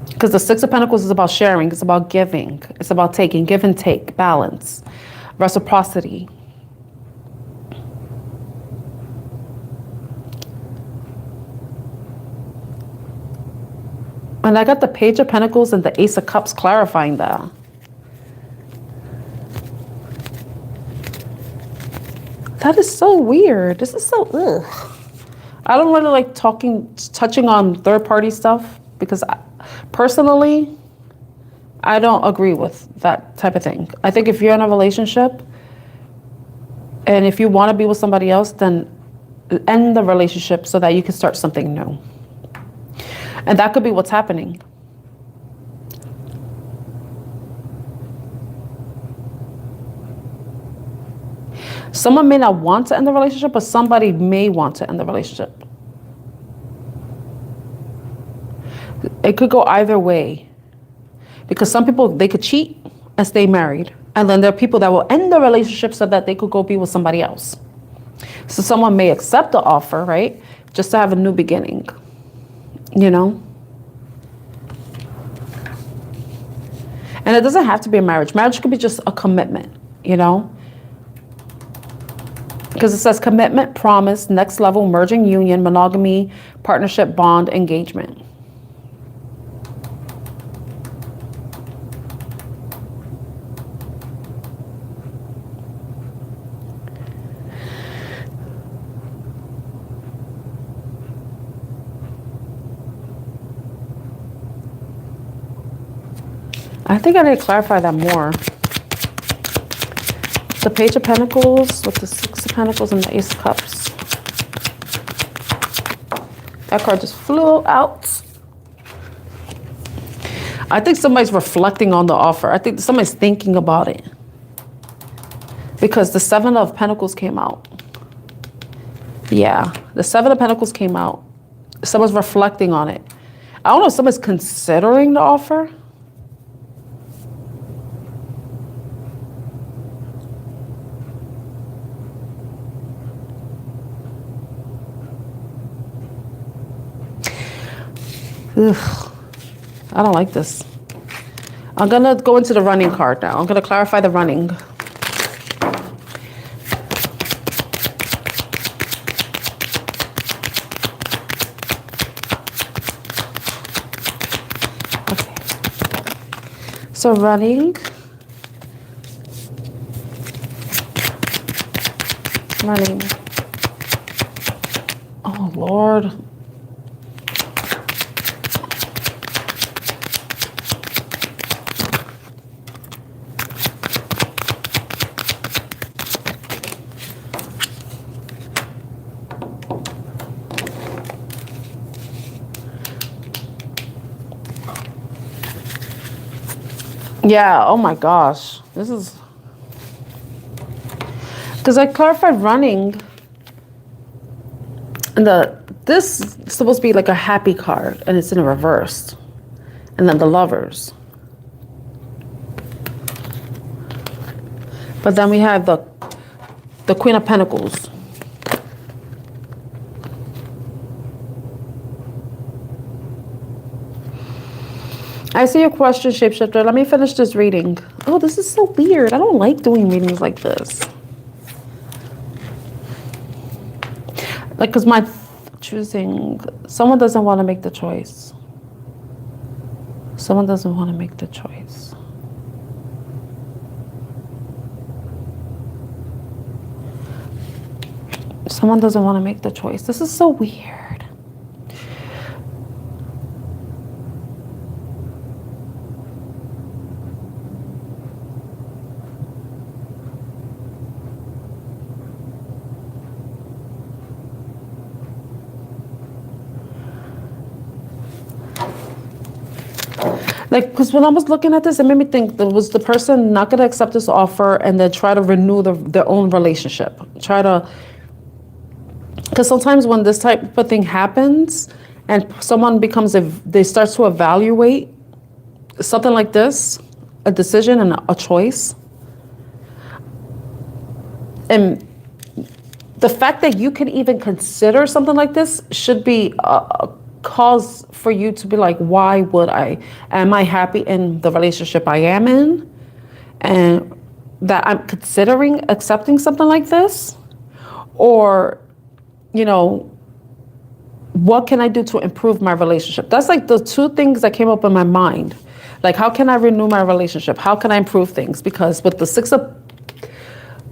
Because the Six of Pentacles is about sharing. It's about giving. It's about taking, give and take, balance. reciprocity. And I got the Page of Pentacles and the Ace of Cups clarifying that. That is so weird. This is so, ugh. I don't really like touching on third-party stuff because personally, I don't agree with that type of thing. I think if you're in a relationship and if you want to be with somebody else, then end the relationship so that you can start something new. And that could be what's happening. Someone may not want to end the relationship, but somebody may want to end the relationship. It could go either way. Because some people, they could cheat and stay married. And then there are people that will end the relationship so that they could go be with somebody else. So someone may accept the offer, right? Just to have a new beginning, you know? And it doesn't have to be a marriage. Marriage could be just a commitment, you know? Because it says commitment, promise, next level, merging, union, monogamy, partnership, bond, engagement. I think I need to clarify that more. The Page of Pentacles with the Six of Pentacles and the Ace of Cups. That card just flew out. I think somebody's reflecting on the offer. I think somebody's thinking about it. Because the Seven of Pentacles came out. Yeah, the Seven of Pentacles came out. Someone's reflecting on it. I don't know if someone's considering the offer. Ugh, I don't like this. I'm gonna go into the running card now. I'm gonna clarify the running. Okay. So running. Running. Oh, Lord. Yeah, oh my gosh. This is... Because I clarified running. And this is supposed to be like a happy card. And it's in reverse. And then the Lovers. But then we have the Queen of Pentacles. I see your question, Shapeshifter. Let me finish this reading. Oh, this is so weird. I don't like doing readings like this. Like, because my choosing... Someone doesn't want to make the choice. Someone doesn't want to make the choice. Someone doesn't want to make the choice. This is so weird. Like, because when I was looking at this, it made me think, that was the person not going to accept this offer and then try to renew their own relationship? Because sometimes when this type of thing happens and someone they start to evaluate something like this, a decision and a choice. And the fact that you can even consider something like this should be a cause for you to be like, why would I? Am I happy in the relationship I am in? And that I'm considering accepting something like this? Or, you know, what can I do to improve my relationship? That's like the two things that came up in my mind. Like, how can I renew my relationship? How can I improve things? Because with the Six of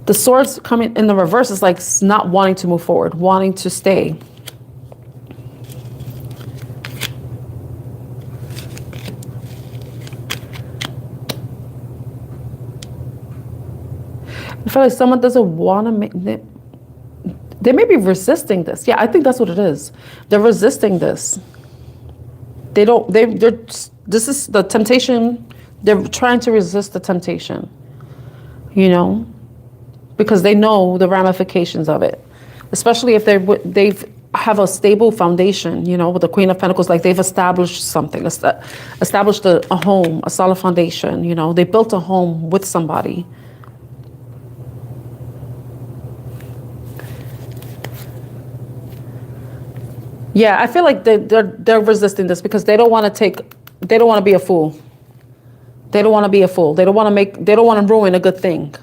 the Swords coming in the reverse, it's like not wanting to move forward, wanting to stay. I feel like someone doesn't want to make it. They may be resisting this. Yeah, I think that's what it is. They're resisting this. This is the temptation. They're trying to resist the temptation, you know, because they know the ramifications of it, especially if they've have a stable foundation, you know, with the Queen of Pentacles, like they've established something, established a home, a solid foundation, you know, they built a home with somebody. Yeah, I feel like they're resisting this because they don't want to be a fool. They don't want to be a fool. They don't want to ruin a good thing.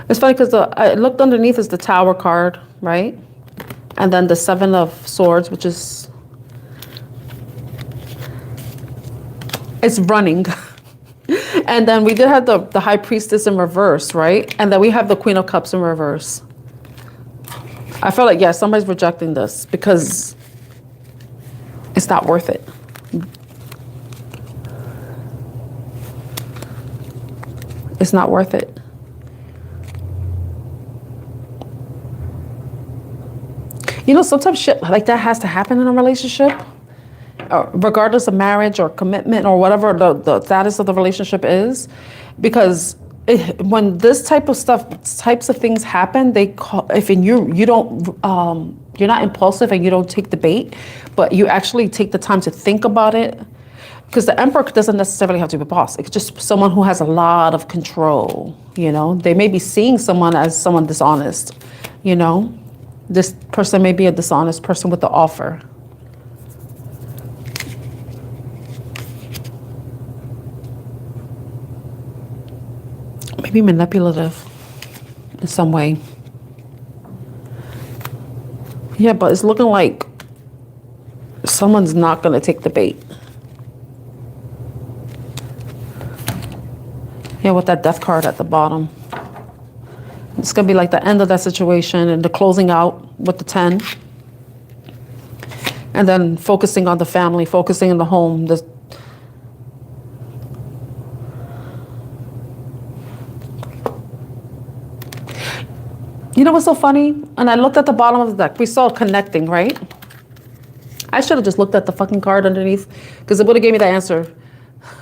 It's funny because I looked underneath is the Tower card, right? And then the Seven of Swords, which is, it's running. And then we did have the High Priestess in reverse, right? And then we have the Queen of Cups in reverse. I feel like, yeah, somebody's rejecting this because it's not worth it. It's not worth it. You know, sometimes shit like that has to happen in a relationship, regardless of marriage or commitment or whatever the status of the relationship is, because when this types of things happen, they call, if you don't, you're not impulsive and you don't take the bait, but you actually take the time to think about it. Because the Emperor doesn't necessarily have to be a boss. It's just someone who has a lot of control, you know. They may be seeing someone as someone dishonest, you know. This person may be a dishonest person with the offer. Maybe manipulative in some way. Yeah, but it's looking like someone's not going to take the bait. Yeah, with that Death card at the bottom. It's going to be like the end of that situation and the closing out with the 10. And then focusing on the family, focusing on the home. You know what's so funny? And I looked at the bottom of the deck. We saw connecting, right? I should have just looked at the fucking card underneath because it would have gave me the answer.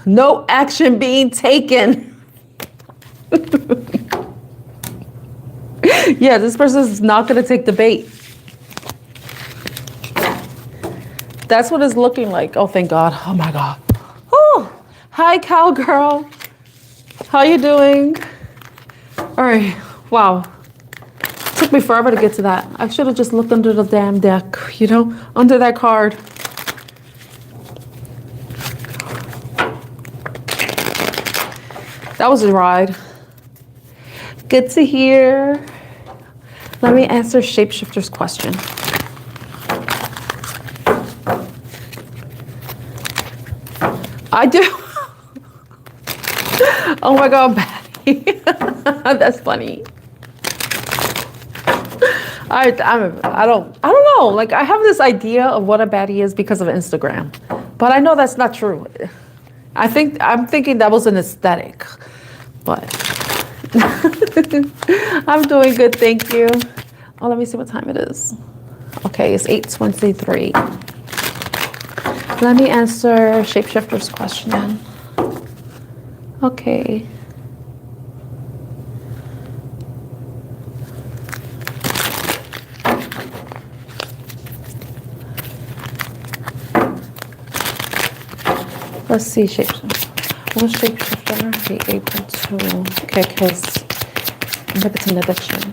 No action being taken. Yeah, this person is not going to take the bait. That's what it's looking like. Oh, thank God. Oh, my God. Oh, hi, cowgirl. How you doing? All right. Wow. Took me forever to get to that. I should have just looked under the damn deck, you know, under that card. That was a ride. Good to hear. Let me answer Shapeshifter's question. I do. Oh my God, Patty. That's funny. I don't know. Like, I have this idea of what a baddie is because of Instagram, but I know that's not true. I'm thinking that was an aesthetic, but I'm doing good, thank you. Oh, let me see what time it is. Okay, it's 8:23. Let me answer Shapeshifter's question then. Okay. Let's see, Shapeshifter. Will Shapeshifter be able to... Okay, because nicotine addiction.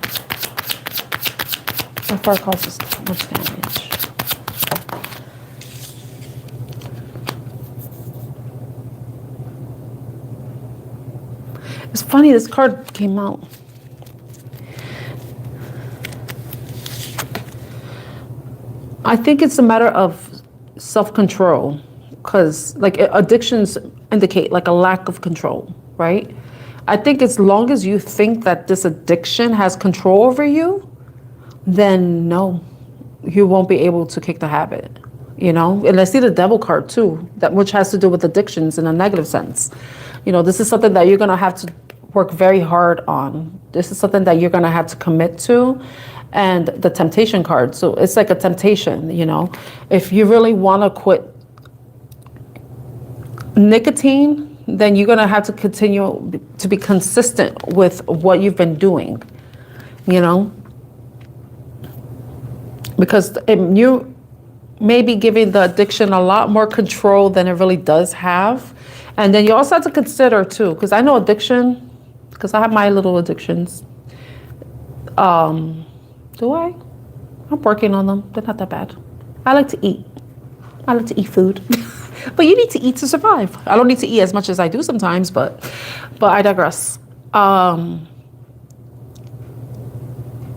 Before it causes too much damage. It's funny, this card came out. I think it's a matter of self-control, because like addictions indicate like a lack of control, right? I think as long as you think that this addiction has control over you, then no, you won't be able to kick the habit, you know? And I see the devil card too, that which has to do with addictions in a negative sense. You know, this is something that you're gonna have to work very hard on. This is something that you're gonna have to commit to. And the temptation card, so it's like a temptation, you know? If you really wanna quit nicotine, then you're gonna have to continue to be consistent with what you've been doing, you know? Because you may be giving the addiction a lot more control than it really does have. And then you also have to consider too, because I know addiction, because I have my little addictions. Do I? I'm working on them. They're not that bad. I like to eat. I like to eat food. But you need to eat to survive. I don't need to eat as much as I do sometimes, but I digress.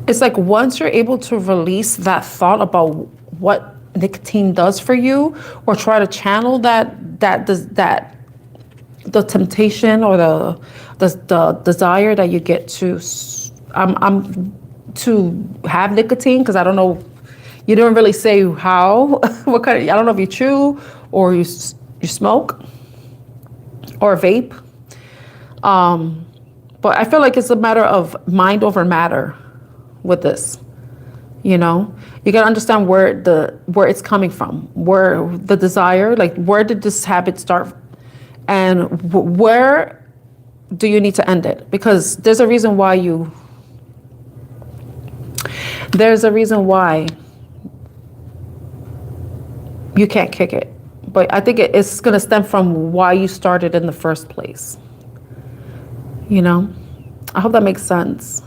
It's like once you're able to release that thought about what nicotine does for you, or try to channel the temptation or the desire that you get to to have nicotine, because I don't know, you don't really say how, what kind of, I don't know if you chew or you smoke or vape. But I feel like it's a matter of mind over matter with this, you know? You gotta understand where it's coming from, where the desire, like where did this habit start, and where do you need to end it? Because there's a reason why you can't kick it. But I think it's gonna stem from why you started in the first place. You know? I hope that makes sense.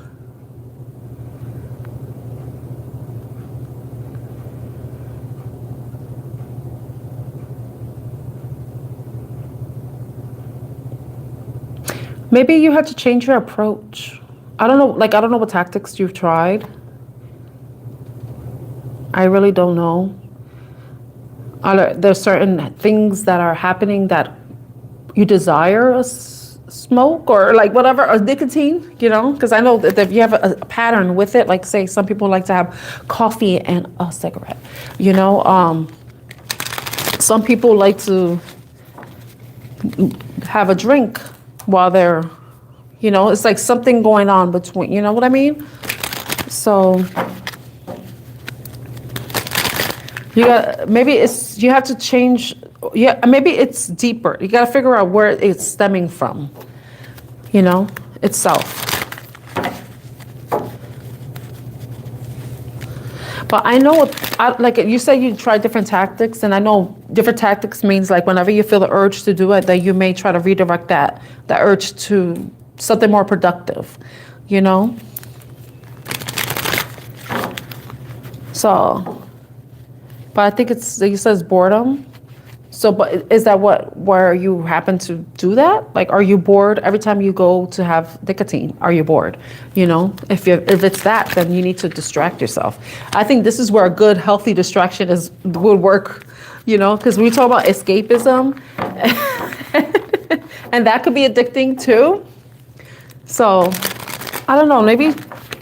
Maybe you had to change your approach. I don't know what tactics you've tried. I really don't know. There's certain things that are happening that you desire a smoke or like whatever, or nicotine, you know? Because I know that if you have a pattern with it, like say some people like to have coffee and a cigarette, you know? Some people like to have a drink while they're, you know, it's like something going on between, you know what I mean? So you have to change. Yeah, maybe it's deeper. You got to figure out where it's stemming from, you know, itself. But I know, like you said, you try different tactics, and I know different tactics means like whenever you feel the urge to do it, that you may try to redirect that urge to something more productive, you know? So, but I think you said it's boredom. So, but is that where you happen to do that? Like, are you bored every time you go to have nicotine? Are you bored? You know, if it's that, then you need to distract yourself. I think this is where a good, healthy distraction would work, you know, because we talk about escapism, and that could be addicting too. So, I don't know, maybe,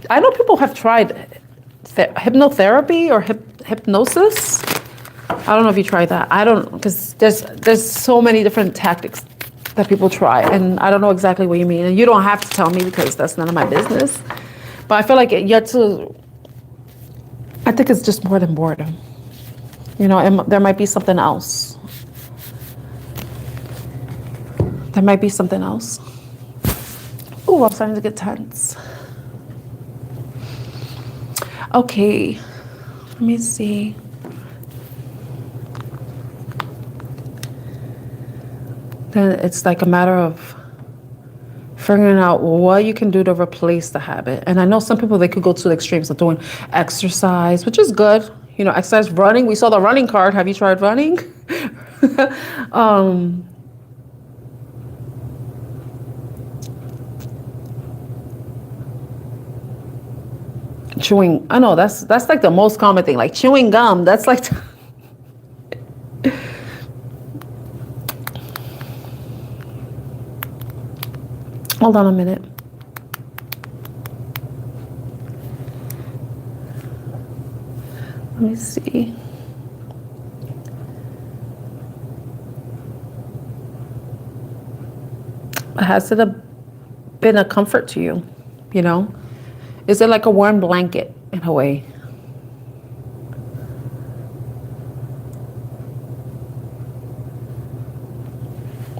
I know people have tried hypnotherapy or hypnosis. I don't know if you tried that. I don't, because there's so many different tactics that people try, and I don't know exactly what you mean. And you don't have to tell me because that's none of my business. But I feel like I think it's just more than boredom. You know, and there might be something else. There might be something else. Oh, I'm starting to get tense. Okay, let me see. Then it's like a matter of Figuring out what you can do to replace the habit. And I know some people, they could go to the extremes of doing exercise, which is good. You know, exercise, running. We saw the running card. Have you tried running? Chewing. I know that's like the most common thing. Like chewing gum. That's like. Hold on a minute. Let me see. Has it been a comfort to you? You know? Is it like a warm blanket in a way?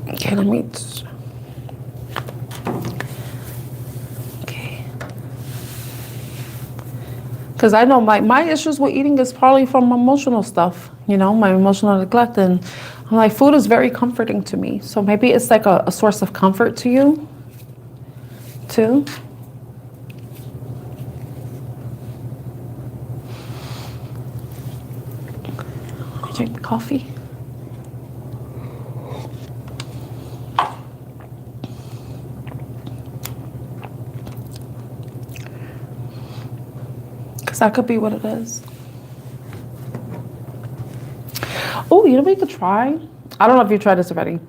Okay, let me... Because I know my issues with eating is probably from emotional stuff, you know, my emotional neglect. And I'm like, food is very comforting to me. So maybe it's like a source of comfort to you, too. Let me drink the coffee. That could be what it is. Oh, you know what you could try? I don't know if you tried this already.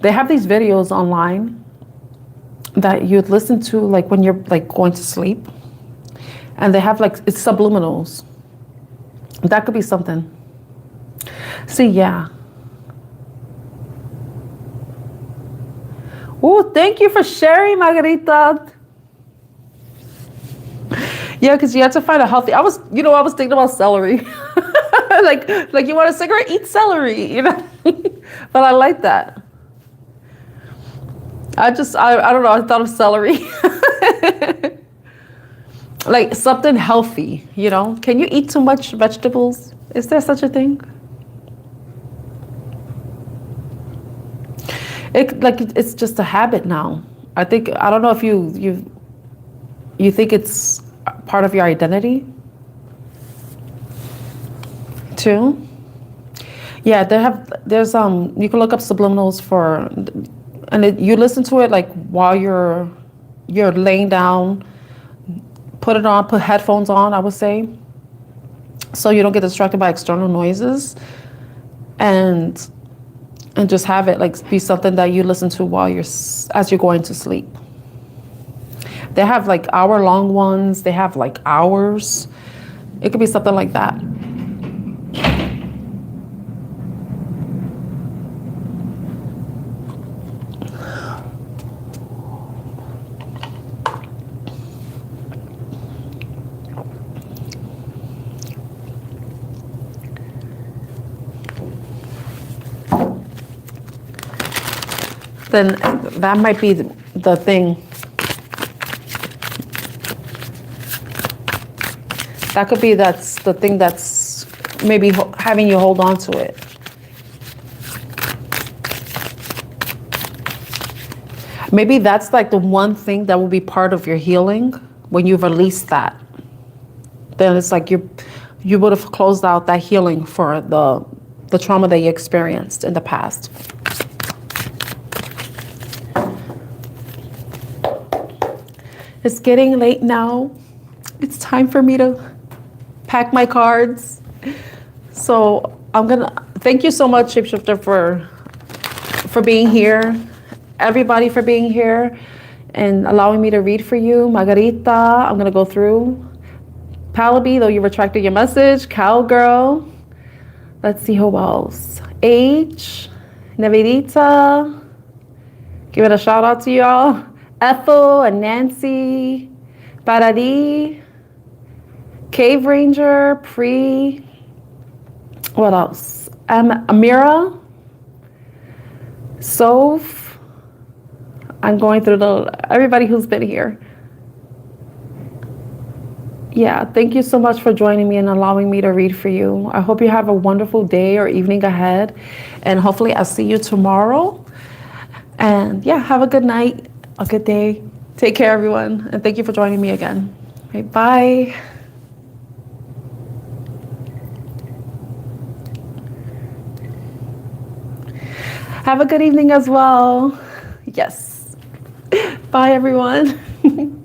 They have these videos online that you'd listen to like when you're like going to sleep. And they have like, it's subliminals. That could be something. See, yeah. Oh, thank you for sharing, Margarita. Yeah, because you have to find a healthy. I was thinking about celery. like you want a cigarette, eat celery, you know. But I like that. I don't know. I thought of celery. Like something healthy, you know. Can you eat too much vegetables? Is there such a thing? It's just a habit now. I don't know if you think it's part of your identity too. Yeah, there's you can look up subliminals you listen to it like while you're laying down. Put it on, put headphones on, I would say, so you don't get distracted by external noises, and just have it like be something that you listen to as you're going to sleep. They have like hour-long ones. They have like hours. It could be something like that. Then that might be the thing. That could be that's the thing that's maybe having you hold on to it. Maybe that's like the one thing that will be part of your healing when you release that. Then it's like you would have closed out that healing for the trauma that you experienced in the past. It's getting late now. It's time for me to pack my cards. So thank you so much, Shapeshifter, for being here. Everybody for being here and allowing me to read for you. Margarita, I'm gonna go through. Palabi, though you retracted your message. Cowgirl. Let's see who else. H. Neverita. Give it a shout out to y'all. Ethel and Nancy. Paradi. Cave Ranger. Pre. What else? Amira. Soph. I'm going through everybody who's been here. Yeah, thank you so much for joining me and allowing me to read for you. I hope you have a wonderful day or evening ahead. And hopefully I'll see you tomorrow. And yeah, have a good night. a good day. Take care, everyone. And thank you for joining me again. Okay, bye. Have a good evening as well. Yes. Bye, everyone.